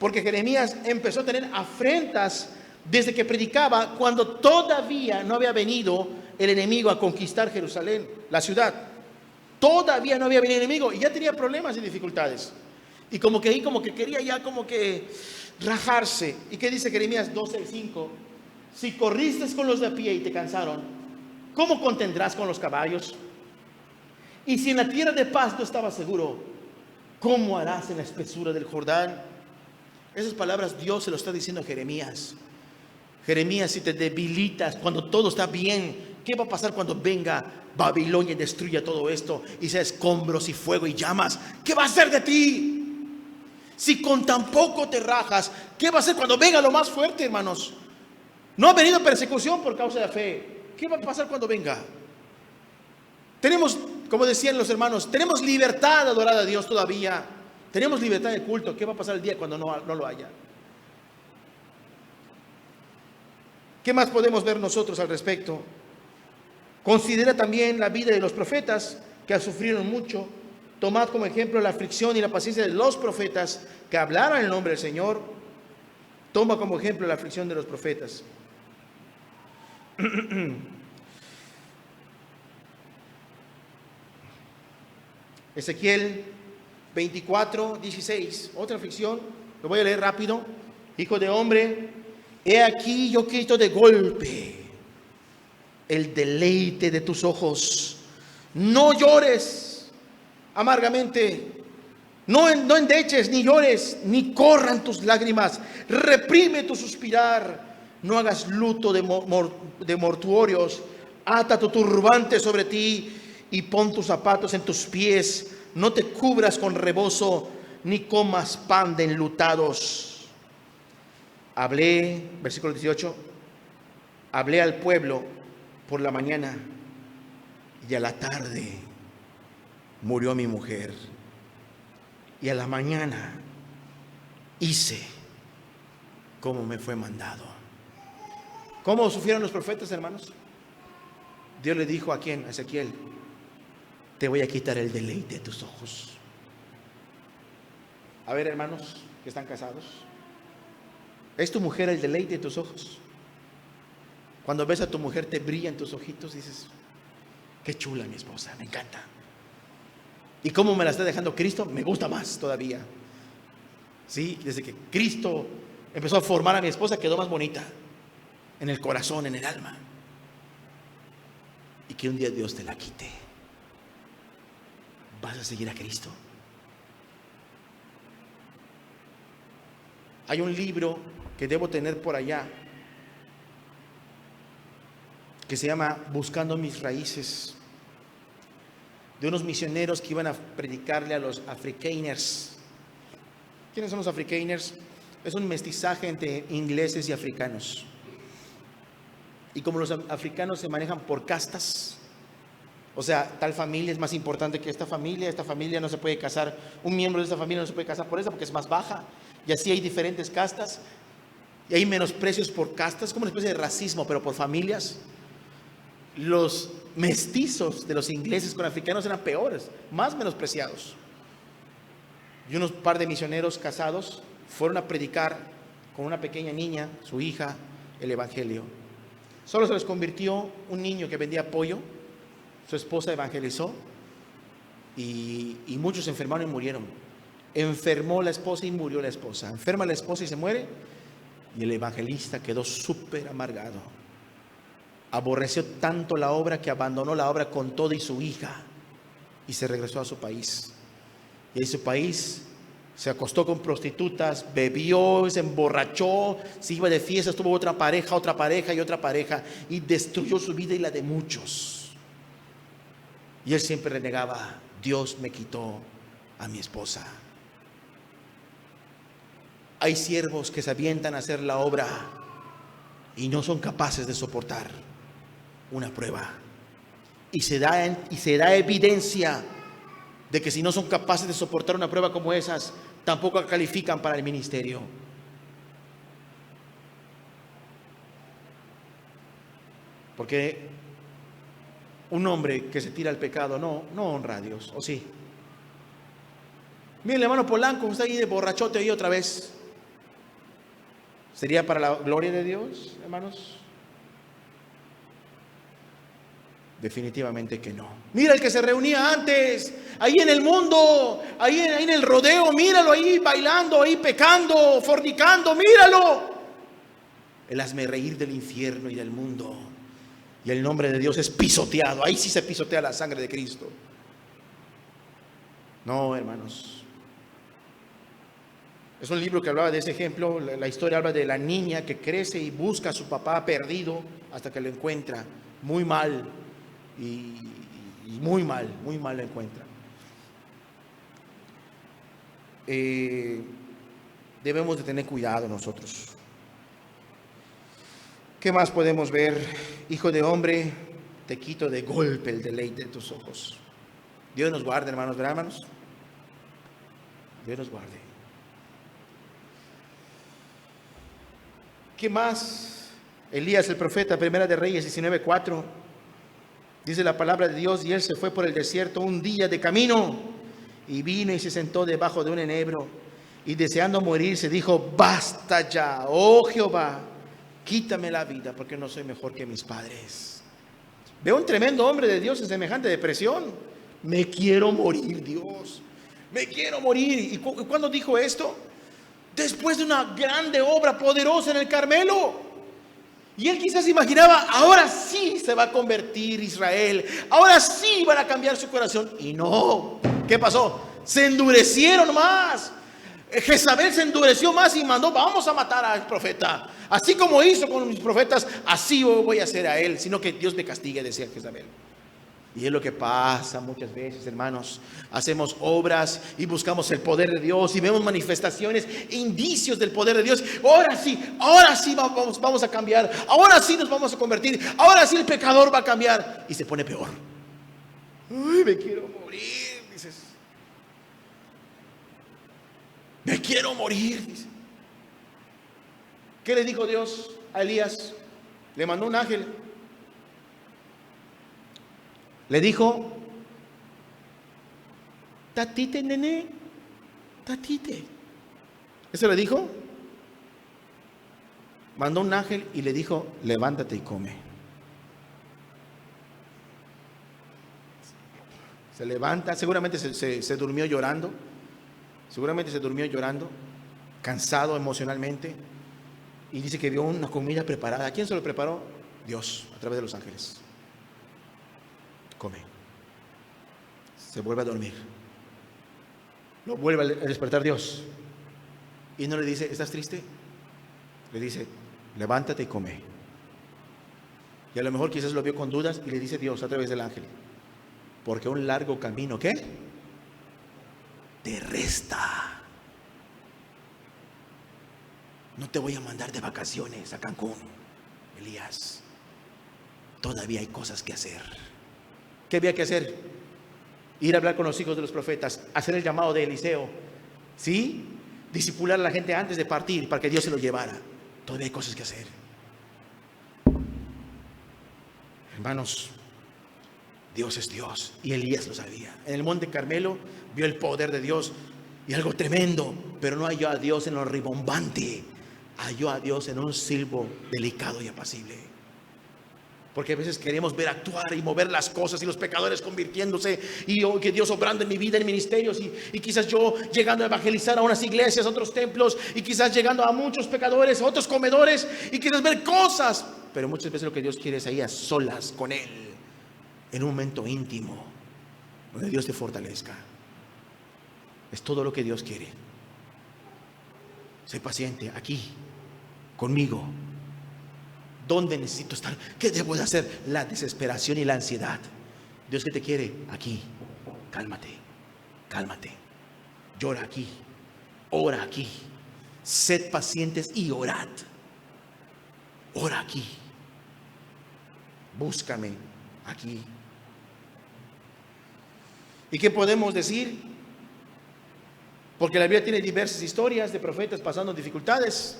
Porque Jeremías empezó a tener afrentas desde que predicaba, cuando todavía no había venido el enemigo a conquistar Jerusalén, la ciudad. Todavía no había venido el enemigo y ya tenía problemas y dificultades. Y como que quería ya como que rajarse. ¿Y qué dice Jeremías 12, 5? Si corriste con los de a pie y te cansaron, ¿cómo contendrás con los caballos? Y si en la tierra de paz no estabas seguro, ¿cómo harás en la espesura del Jordán? Esas palabras Dios se lo está diciendo a Jeremías. Jeremías, si te debilitas cuando todo está bien, ¿qué va a pasar cuando venga Babilonia y destruya todo esto y sea escombros y fuego y llamas? ¿Qué va a hacer de ti? Si con tan poco te rajas, ¿qué va a hacer cuando venga lo más fuerte, hermanos? No ha venido persecución por causa de la fe. ¿Qué va a pasar cuando venga? Tenemos, como decían los hermanos, tenemos libertad de adorar a Dios todavía. Tenemos libertad de culto. ¿Qué va a pasar el día cuando no lo haya? ¿Qué más podemos ver nosotros al respecto? Considera también la vida de los profetas que sufrieron mucho. Tomad como ejemplo la aflicción y la paciencia de los profetas que hablaron en el nombre del Señor. Toma como ejemplo la aflicción de los profetas. Ezequiel 24, 16, otra aflicción, lo voy a leer rápido. Hijo de hombre, he aquí yo quito de golpe el deleite de tus ojos. No llores amargamente, no endeches, ni llores, ni corran tus lágrimas. Reprime tu suspirar. No hagas luto de mortuorios. Ata tu turbante sobre ti y pon tus zapatos en tus pies. No te cubras con rebozo, ni comas pan de enlutados. Hablé, versículo 18, hablé al pueblo por la mañana y a la tarde murió mi mujer. Y a la mañana hice como me fue mandado. ¿Cómo sufrieron los profetas, hermanos? Dios le dijo a quién, a Ezequiel: te voy a quitar el deleite de tus ojos. A ver, hermanos que están casados, ¿es tu mujer el deleite de tus ojos? Cuando ves a tu mujer te brillan tus ojitos, dices: qué chula mi esposa, me encanta. Y cómo me la está dejando Cristo, me gusta más todavía. Sí, desde que Cristo empezó a formar a mi esposa, quedó más bonita en el corazón, en el alma. Y que un día Dios te la quite. ¿Vas a seguir a Cristo? Hay un libro que debo tener por allá que se llama Buscando mis raíces, de unos misioneros que iban a predicarle a los afrikaners. ¿Quiénes son los afrikaners? Es un mestizaje entre ingleses y africanos. Y como los africanos se manejan por castas, o sea, tal familia es más importante que esta familia no se puede casar, un miembro de esta familia no se puede casar por esa porque es más baja, y así hay diferentes castas, y hay menosprecios por castas, como una especie de racismo, pero por familias. los mestizos de los ingleses con africanos eran peores, más menospreciados. Y unos par de misioneros casados fueron a predicar con una pequeña niña, su hija, el evangelio. Solo se les convirtió un niño que vendía pollo. Su esposa evangelizó y muchos se enfermaron y murieron. Enfermó la esposa y murió la esposa. Enferma la esposa y se muere. Y el evangelista quedó súper amargado. Aborreció tanto la obra que abandonó la obra con todo y su hija. Y se regresó a su país. Y en su país se acostó con prostitutas, bebió, se emborrachó, se iba de fiestas, tuvo otra pareja y otra pareja. Y destruyó su vida y la de muchos. Y él siempre renegaba: Dios me quitó a mi esposa. Hay siervos que se avientan a hacer la obra y no son capaces de soportar una prueba. Y se da evidencia de que si no son capaces de soportar una prueba como esas, tampoco califican para el ministerio. Porque un hombre que se tira al pecado no honra a Dios, ¿o sí? Miren, hermano Polanco, está ahí de borrachote ahí otra vez. ¿Sería para la gloria de Dios, hermanos? Definitivamente que no. Mira el que se reunía antes, ahí en el mundo, ahí en el rodeo, míralo ahí bailando, ahí pecando, fornicando, míralo. El hazmerreír del infierno y del mundo. Y el nombre de Dios es pisoteado. Ahí sí se pisotea la sangre de Cristo. No, hermanos. Es un libro que hablaba de ese ejemplo. La historia habla de la niña que crece y busca a su papá perdido hasta que lo encuentra. Muy mal. Y muy mal lo encuentra. Debemos de tener cuidado nosotros. ¿Qué más podemos ver? Hijo de hombre, te quito de golpe el deleite de tus ojos. Dios nos guarde, hermanos, ¿verdad, hermanos? Dios nos guarde. ¿Qué más? Elías el profeta, Primera de Reyes 19:4. Dice la palabra de Dios: y él se fue por el desierto un día de camino, y vino y se sentó debajo de un enebro, y deseando morirse dijo: basta ya, oh Jehová, quítame la vida, porque no soy mejor que mis padres. Veo un tremendo hombre de Dios en semejante depresión. Me quiero morir, Dios, me quiero morir. ¿Y cuándo dijo esto? Después de una grande obra poderosa en el Carmelo. Y él quizás imaginaba: ahora sí se va a convertir Israel, ahora sí van a cambiar su corazón. Y no, ¿qué pasó? Se endurecieron más. Jezabel se endureció más y mandó: vamos a matar al profeta. Así como hizo con mis profetas, así voy a hacer a él, sino que Dios me castigue, decía Jezabel. Y es lo que pasa muchas veces, hermanos. Hacemos obras y buscamos el poder de Dios y vemos manifestaciones, indicios del poder de Dios. Ahora sí vamos a cambiar. Ahora sí nos vamos a convertir. Ahora sí el pecador va a cambiar. Y se pone peor. Uy, me quiero morir, dices. Me quiero morir, dice. ¿Qué le dijo Dios a Elías? Le mandó un ángel. Le dijo: tatite, nene, tatite. ¿Eso le dijo? Mandó un ángel y le dijo: levántate y come. Se levanta, seguramente se durmió llorando. Seguramente se durmió llorando, cansado emocionalmente. Y dice que vio una comida preparada. ¿A quién se lo preparó? Dios, a través de los ángeles. Come. Se vuelve a dormir. Lo vuelve a despertar Dios. Y no le dice: ¿estás triste? Le dice: levántate y come. Y a lo mejor quizás lo vio con dudas y le dice Dios a través del ángel: porque un largo camino, ¿qué? Te resta. No te voy a mandar de vacaciones a Cancún, Elías. Todavía hay cosas que hacer. ¿Qué había que hacer? Ir a hablar con los hijos de los profetas, hacer el llamado de Eliseo, ¿sí? Discipular a la gente antes de partir para que Dios se lo llevara. Todavía hay cosas que hacer. Hermanos, Dios es Dios y Elías lo sabía. En el monte Carmelo vio el poder de Dios y algo tremendo, pero no halló a Dios en lo ribombante, halló a Dios en un silbo delicado y apacible. Porque a veces queremos ver actuar y mover las cosas y los pecadores convirtiéndose y que Dios obrando en mi vida, en ministerios y quizás yo llegando a evangelizar a unas iglesias, a otros templos y quizás llegando a muchos pecadores, a otros comedores y quizás ver cosas. Pero muchas veces lo que Dios quiere es ahí a solas con Él, en un momento íntimo, donde Dios te fortalezca. Es todo lo que Dios quiere. Sé paciente aquí, conmigo. ¿Dónde necesito estar? ¿Qué debo de hacer? La desesperación y la ansiedad. Dios que te quiere aquí. Cálmate, cálmate. Llora aquí, ora aquí. Sed pacientes y orad. Ora aquí. Búscame aquí. ¿Y qué podemos decir? Porque la Biblia tiene diversas historias de profetas pasando dificultades.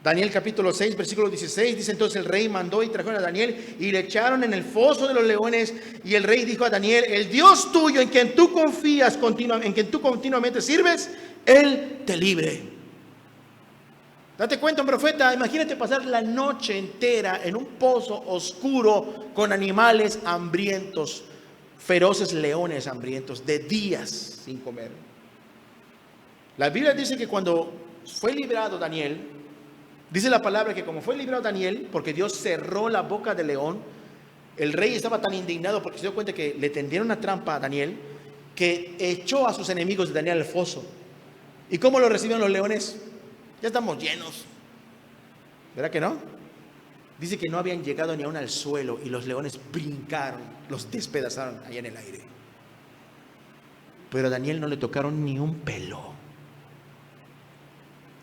Daniel capítulo 6, versículo 16, dice: entonces el rey mandó y trajeron a Daniel y le echaron en el foso de los leones. Y el rey dijo a Daniel: el Dios tuyo en quien tú confías en quien tú continuamente sirves, Él te libre. Date cuenta, un profeta, imagínate pasar la noche entera en un pozo oscuro con animales hambrientos, feroces leones hambrientos, de días sin comer. La Biblia dice que cuando fue librado Daniel, dice la palabra que como fue librado Daniel, porque Dios cerró la boca del león, el rey estaba tan indignado porque se dio cuenta que le tendieron una trampa a Daniel, que echó a sus enemigos de Daniel al foso. ¿Y cómo lo recibieron los leones? Ya estamos llenos. ¿Verdad que no? Dice que no habían llegado ni aún al suelo y los leones brincaron, los despedazaron allá en el aire. Pero a Daniel no le tocaron ni un pelo.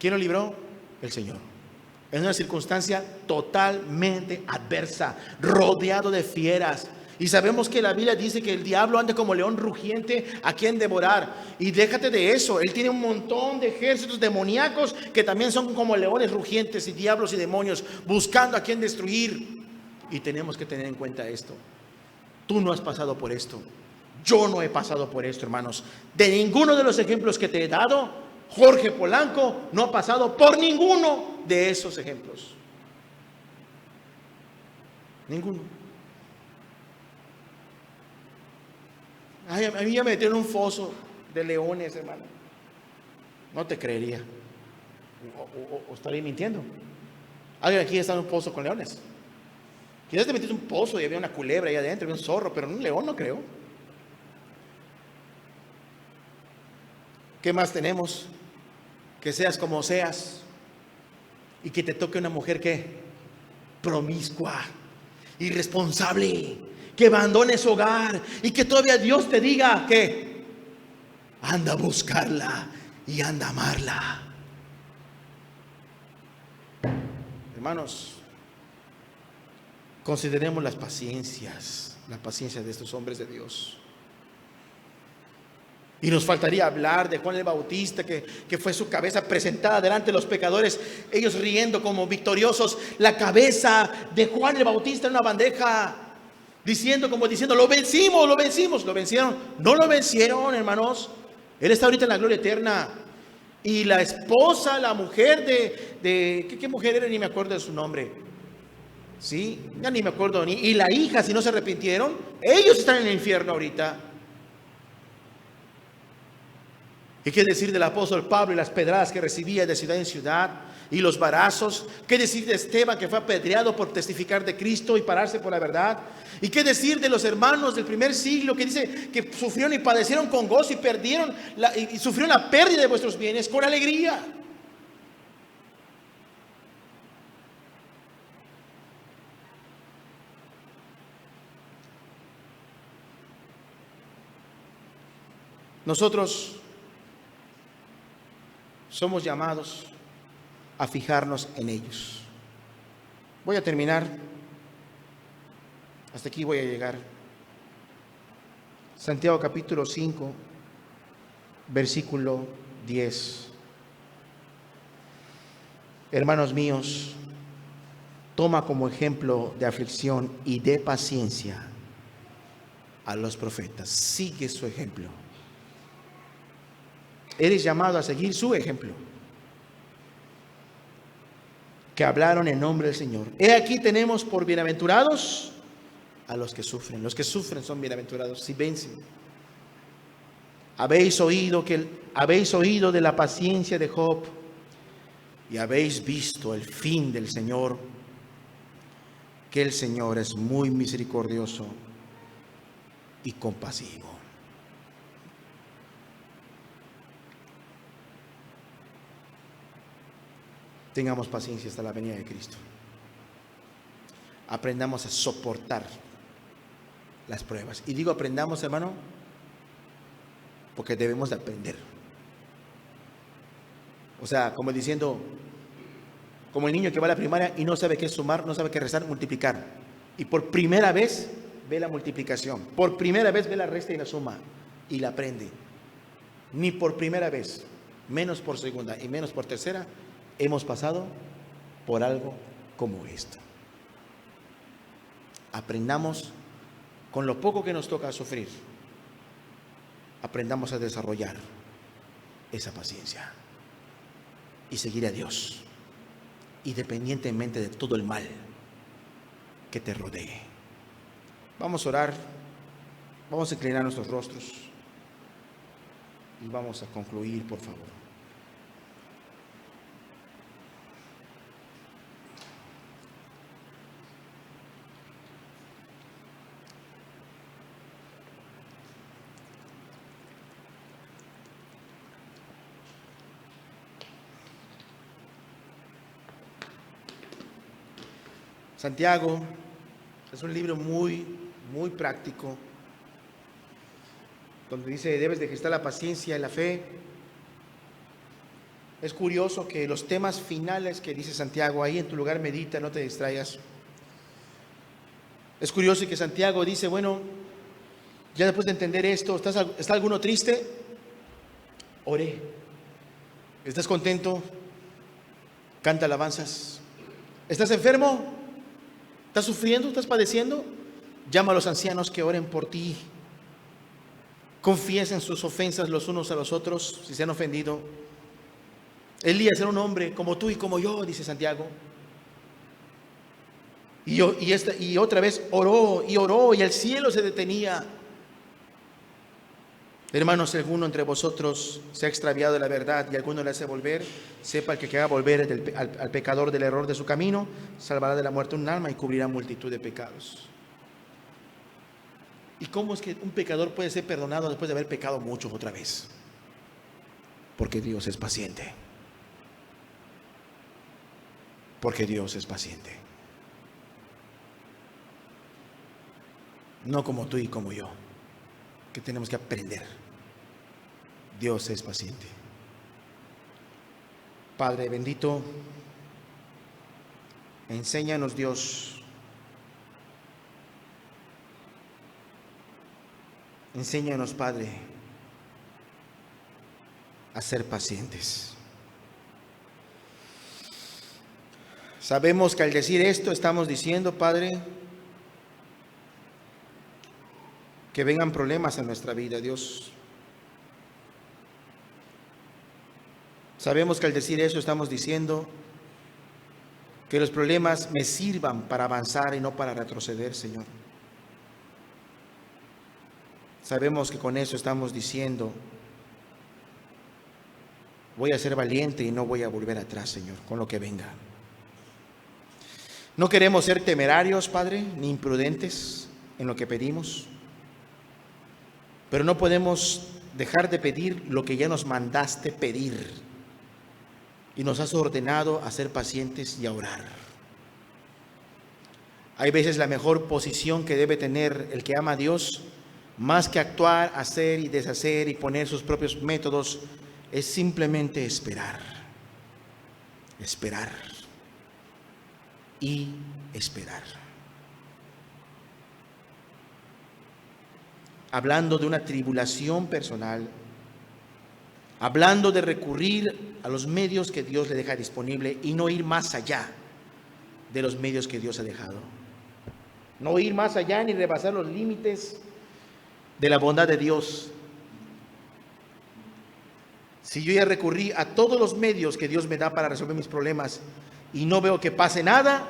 ¿Quién lo libró? El Señor. En una circunstancia totalmente adversa, rodeado de fieras. Y sabemos que la Biblia dice que el diablo anda como león rugiente a quien devorar. Y déjate de eso, él tiene un montón de ejércitos demoníacos que también son como leones rugientes y diablos y demonios buscando a quien destruir. Y tenemos que tener en cuenta esto. Tú no has pasado por esto. Yo no he pasado por esto, hermanos. De ninguno de los ejemplos que te he dado, Jorge Polanco no ha pasado por ninguno de esos ejemplos. Ninguno. Ay, a mí ya me metieron en un foso de leones, hermano. No te creería. O estaría mintiendo. Alguien aquí está en un pozo con leones. Quizás te metiste en un pozo y había una culebra ahí adentro, había un zorro, pero un león no creo. ¿Qué más tenemos? Que seas como seas y que te toque una mujer que promiscua, irresponsable, que abandone su hogar y que todavía Dios te diga que anda a buscarla y anda a amarla. Hermanos, consideremos la paciencia de estos hombres de Dios. Y nos faltaría hablar de Juan el Bautista, que fue su cabeza presentada delante de los pecadores, ellos riendo como victoriosos, la cabeza de Juan el Bautista en una bandeja, diciendo, lo vencimos, lo vencieron. No lo vencieron, hermanos. Él está ahorita en la gloria eterna. Y la esposa, la mujer ¿qué mujer era? Ni me acuerdo de su nombre. Sí, ya ni me acuerdo. Y la hija, si no se arrepintieron, ellos están en el infierno ahorita. ¿Y qué decir del apóstol Pablo y las pedradas que recibía de ciudad en ciudad y los varazos? ¿Qué decir de Esteban, que fue apedreado por testificar de Cristo y pararse por la verdad? ¿Y qué decir de los hermanos del primer siglo que dice que sufrieron y padecieron con gozo y perdieron y sufrieron la pérdida de vuestros bienes con alegría? Nosotros somos llamados a fijarnos en ellos. Voy a terminar. Hasta aquí voy a llegar. Santiago capítulo 5, versículo 10. Hermanos míos, toma como ejemplo de aflicción y de paciencia a los profetas. Sigue su ejemplo. Eres llamado a seguir su ejemplo, que hablaron en nombre del Señor. He aquí tenemos por bienaventurados a los que sufren. Los que sufren son bienaventurados si vencen. Habéis oído de la paciencia de Job y habéis visto el fin del Señor, que el Señor es muy misericordioso y compasivo. Tengamos paciencia hasta la venida de Cristo. Aprendamos a soportar las pruebas. Y digo aprendamos, hermano, porque debemos de aprender. O sea, como diciendo, como el niño que va a la primaria y no sabe qué sumar, no sabe qué restar, multiplicar. Y por primera vez ve la multiplicación. Por primera vez ve la resta y la suma. Y la aprende. Ni por primera vez, menos por segunda y menos por tercera, hemos pasado por algo como esto. Aprendamos con lo poco que nos toca sufrir. Aprendamos a desarrollar esa paciencia y seguir a Dios, independientemente de todo el mal que te rodee. Vamos a orar, vamos a inclinar nuestros rostros y vamos a concluir, por favor. Santiago es un libro muy práctico, donde dice debes de ejercitar la paciencia y la fe. Es curioso que los temas finales que dice Santiago, ahí en tu lugar medita, no te distraigas. Es curioso que Santiago dice, bueno, ya después de entender esto, ¿está alguno triste? Oré. ¿Estás contento? Canta alabanzas. ¿Estás enfermo? ¿Estás sufriendo? ¿Estás padeciendo? Llama a los ancianos que oren por ti. Confiesen sus ofensas los unos a los otros si se han ofendido. Elías era un hombre como tú y como yo, dice Santiago. Y otra vez oró y el cielo se detenía. Hermanos, si alguno entre vosotros se ha extraviado de la verdad y alguno le hace volver, sepa el que haga volver al pecador del error de su camino, salvará de la muerte un alma y cubrirá multitud de pecados. ¿Y cómo es que un pecador puede ser perdonado después de haber pecado mucho otra vez? Porque Dios es paciente. Porque Dios es paciente. No como tú y como yo, que tenemos que aprender. Dios es paciente. Padre bendito, enséñanos, Dios. Enséñanos, Padre, a ser pacientes. Sabemos que al decir esto estamos diciendo, Padre, que vengan problemas en nuestra vida, Dios. Sabemos que al decir eso estamos diciendo que los problemas me sirvan para avanzar y no para retroceder, Señor. Sabemos que con eso estamos diciendo, voy a ser valiente y no voy a volver atrás, Señor, con lo que venga. No queremos ser temerarios, Padre, ni imprudentes en lo que pedimos. Pero no podemos dejar de pedir lo que ya nos mandaste pedir. Y nos has ordenado a ser pacientes y a orar. Hay veces la mejor posición que debe tener el que ama a Dios, más que actuar, hacer y deshacer y poner sus propios métodos, es simplemente esperar. Esperar. Y esperar. Hablando de una tribulación personal, hablando de recurrir a los medios que Dios le deja disponible y no ir más allá de los medios que Dios ha dejado. No ir más allá ni rebasar los límites de la bondad de Dios. Si yo ya recurrí a todos los medios que Dios me da para resolver mis problemas y no veo que pase nada,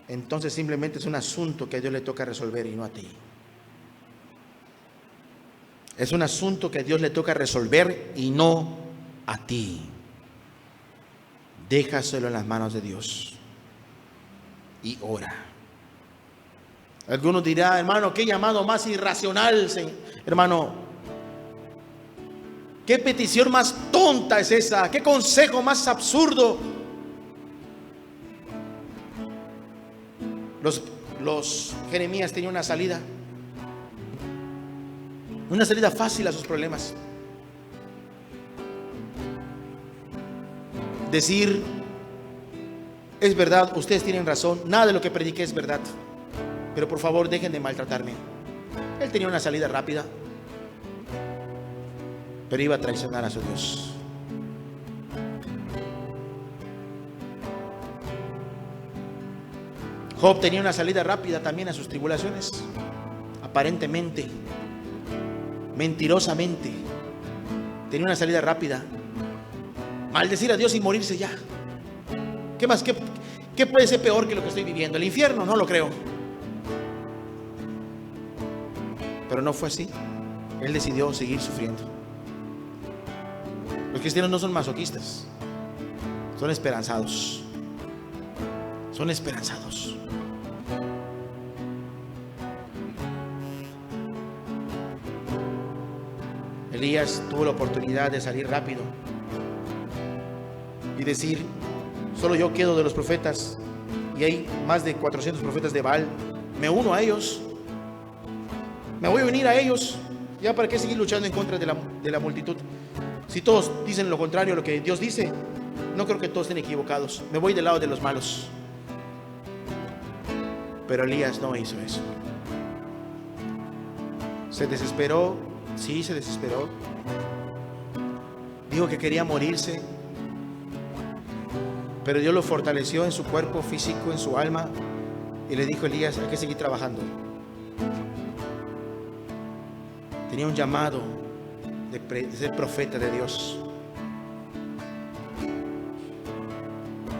entonces simplemente es un asunto que a Dios le toca resolver y no a ti. Es un asunto que a Dios le toca resolver y no a ti. Déjaselo en las manos de Dios y ora. Algunos dirán, hermano, qué llamado más irracional, hermano. Qué petición más tonta es esa, qué consejo más absurdo. Los Jeremías tenían una salida fácil a sus problemas. Decir, es verdad, ustedes tienen razón, nada de lo que prediqué es verdad, pero por favor dejen de maltratarme. Él tenía una salida rápida, pero iba a traicionar a su Dios. Job tenía una salida rápida también a sus tribulaciones. Aparentemente, mentirosamente, tenía una salida rápida. Maldecir a Dios y morirse ya. ¿Qué más? ¿Qué puede ser peor que lo que estoy viviendo? ¿El infierno? No lo creo. Pero no fue así. Él decidió seguir sufriendo. Los cristianos no son masoquistas, son esperanzados. Son esperanzados. Elías tuvo la oportunidad de salir rápido y decir, solo yo quedo de los profetas y hay más de 400 profetas de Baal, me uno a ellos, me voy a unir a ellos, ya para qué seguir luchando en contra de la multitud. Si todos dicen lo contrario a lo que Dios dice, no creo que todos estén equivocados, me voy del lado de los malos. Pero Elías no hizo eso. Se desesperó, sí, se desesperó. Dijo que quería morirse, pero Dios lo fortaleció en su cuerpo físico, en su alma, y le dijo a Elías, hay que seguir trabajando. Tenía un llamado de ser profeta de Dios.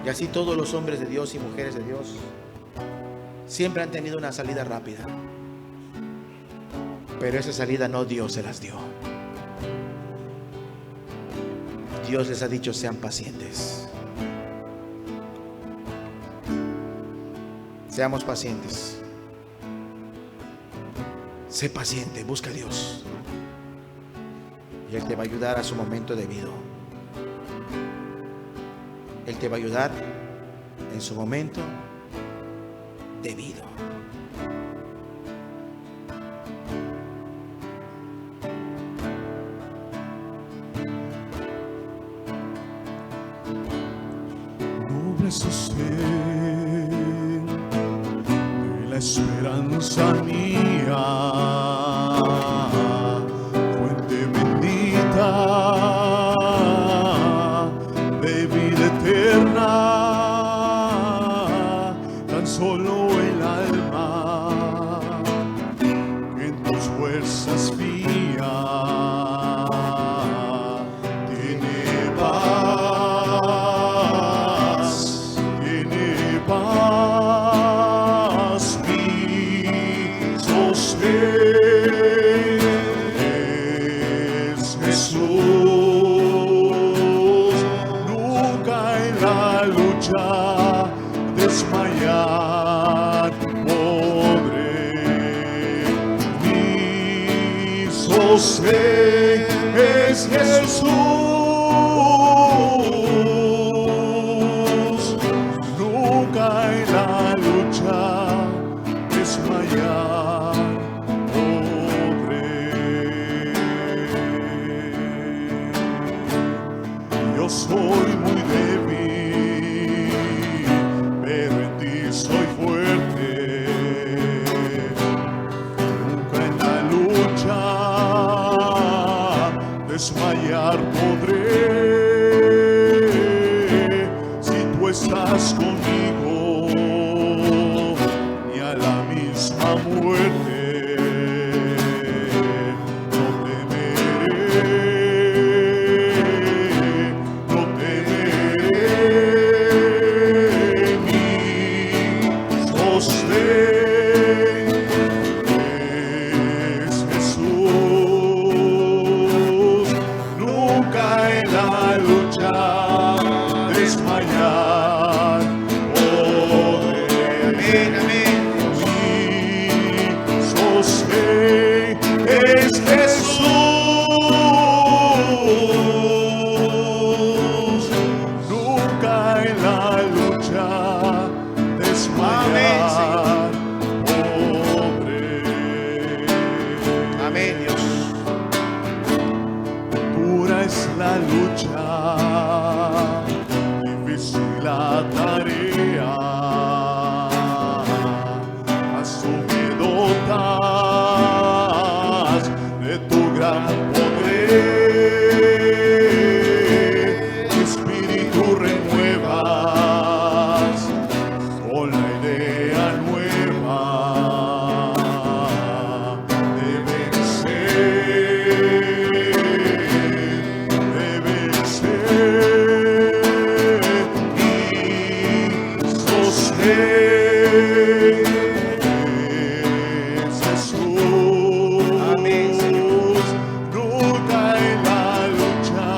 Y así todos los hombres de Dios y mujeres de Dios siempre han tenido una salida rápida, pero esa salida no Dios se las dio. Dios les ha dicho, sean pacientes. Seamos pacientes. Sé paciente, busca a Dios y Él te va a ayudar a su momento debido. Él te va a ayudar en su momento debido. Noble sostén de la esperanza mía, fuente bendita de vida eterna, tan solo el alma que en tus fuerzas fía tiene paz, mi sostén es Jesús. Nunca en la lucha desmayar podré. Mi sostén es Jesús. Nunca en la lucha desmayar podré. Yo soy muy débil, pero en ti soy fuerte. Nunca en la lucha desmayar podré. Si tú estás conmigo, desmayar podré. Amén, amén. Mi sostén es Jesús, nunca en la lucha desmayar podré. Amén, Dios. Dura es la lucha, difícil la tarea, asumido de tu gran poder, Espíritu renuevas con la idea nueva de vencer y sostener. Jesús, Amén, Señor. nunca en la lucha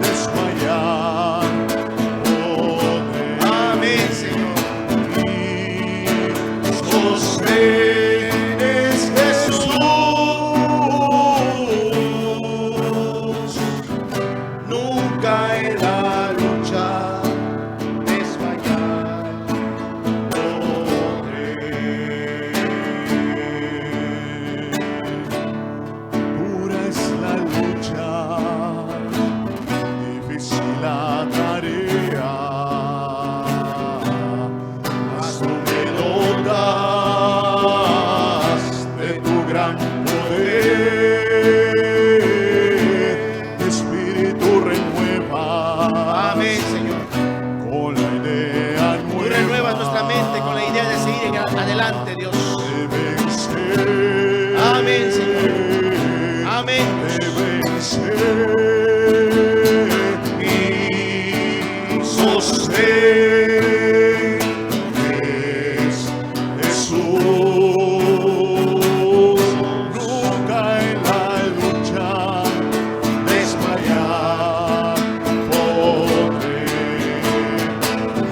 desmayar podré. Amén, Señor. Mi sostén es Jesús, Nunca en la lucha desmayar dura es la lucha, difícil la tarea, mas tú me dotas de tu gran poder, Espíritu renueva. Amén, Señor. Con la idea Tú nueva renuevas nuestra mente con la idea de seguir adelante, Dios. de vencer. Amén, Señor. Amén. De vencer y sostén es Jesús, nunca en la lucha desmayar podré.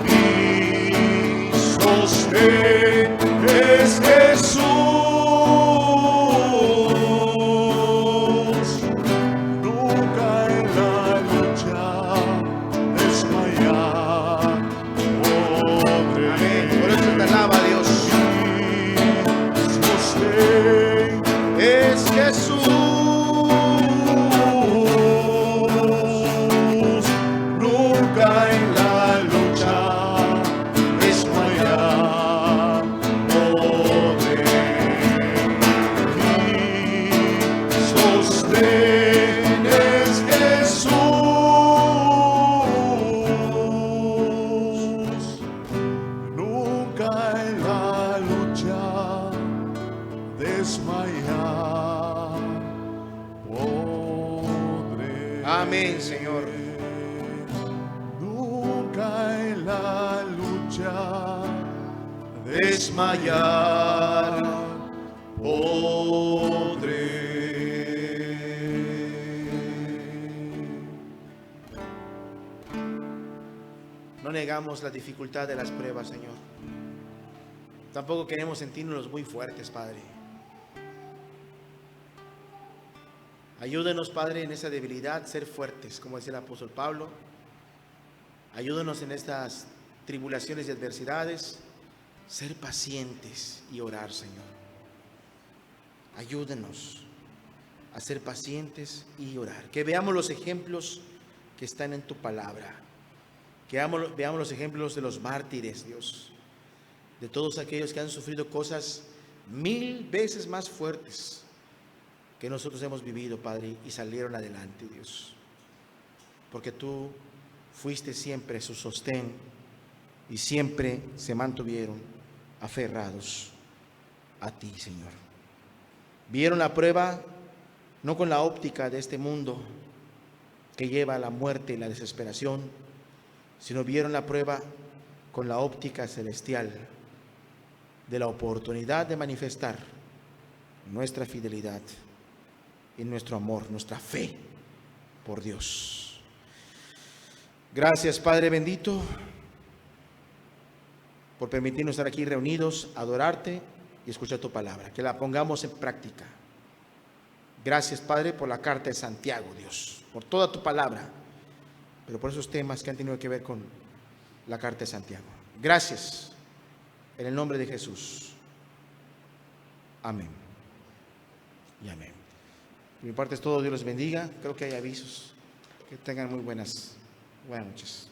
Mi sostén es Jesús, nunca en la lucha desmayar podré. Amén. Por eso te alaba, Dios. Mi sostén Es Jesús. nunca en la lucha desmayar podré. Mi sostén es Jesús, nunca en la lucha desmayar podré. Amén, Señor. Nunca en la lucha Desmayar podré. No negamos la dificultad de las pruebas, Señor. Tampoco queremos sentirnos muy fuertes, Padre. Ayúdenos, Padre, en esa debilidad, ser fuertes, como decía el apóstol Pablo. Ayúdenos en estas tribulaciones y adversidades, ser pacientes y orar, Señor. Ayúdenos a ser pacientes y orar. Que veamos los ejemplos que están en tu palabra. Que veamos los ejemplos de los mártires, Dios. De todos aquellos que han sufrido cosas 1000 veces más fuertes que nosotros hemos vivido, Padre, y salieron adelante, Dios. Porque tú fuiste siempre su sostén y siempre se mantuvieron aferrados a ti, Señor. Vieron la prueba no con la óptica de este mundo que lleva a la muerte y la desesperación, sino vieron la prueba con la óptica celestial de la oportunidad de manifestar nuestra fidelidad y nuestro amor, nuestra fe por Dios. Gracias, Padre bendito, por permitirnos estar aquí reunidos, adorarte y escuchar tu palabra, que la pongamos en práctica. Gracias, Padre, por la carta de Santiago, Dios, por toda tu palabra, pero por esos temas que han tenido que ver con la carta de Santiago. Gracias, en el nombre de Jesús. Amén y amén. Por mi parte es todo. Dios los bendiga. Creo que hay avisos. Que tengan muy buenas noches.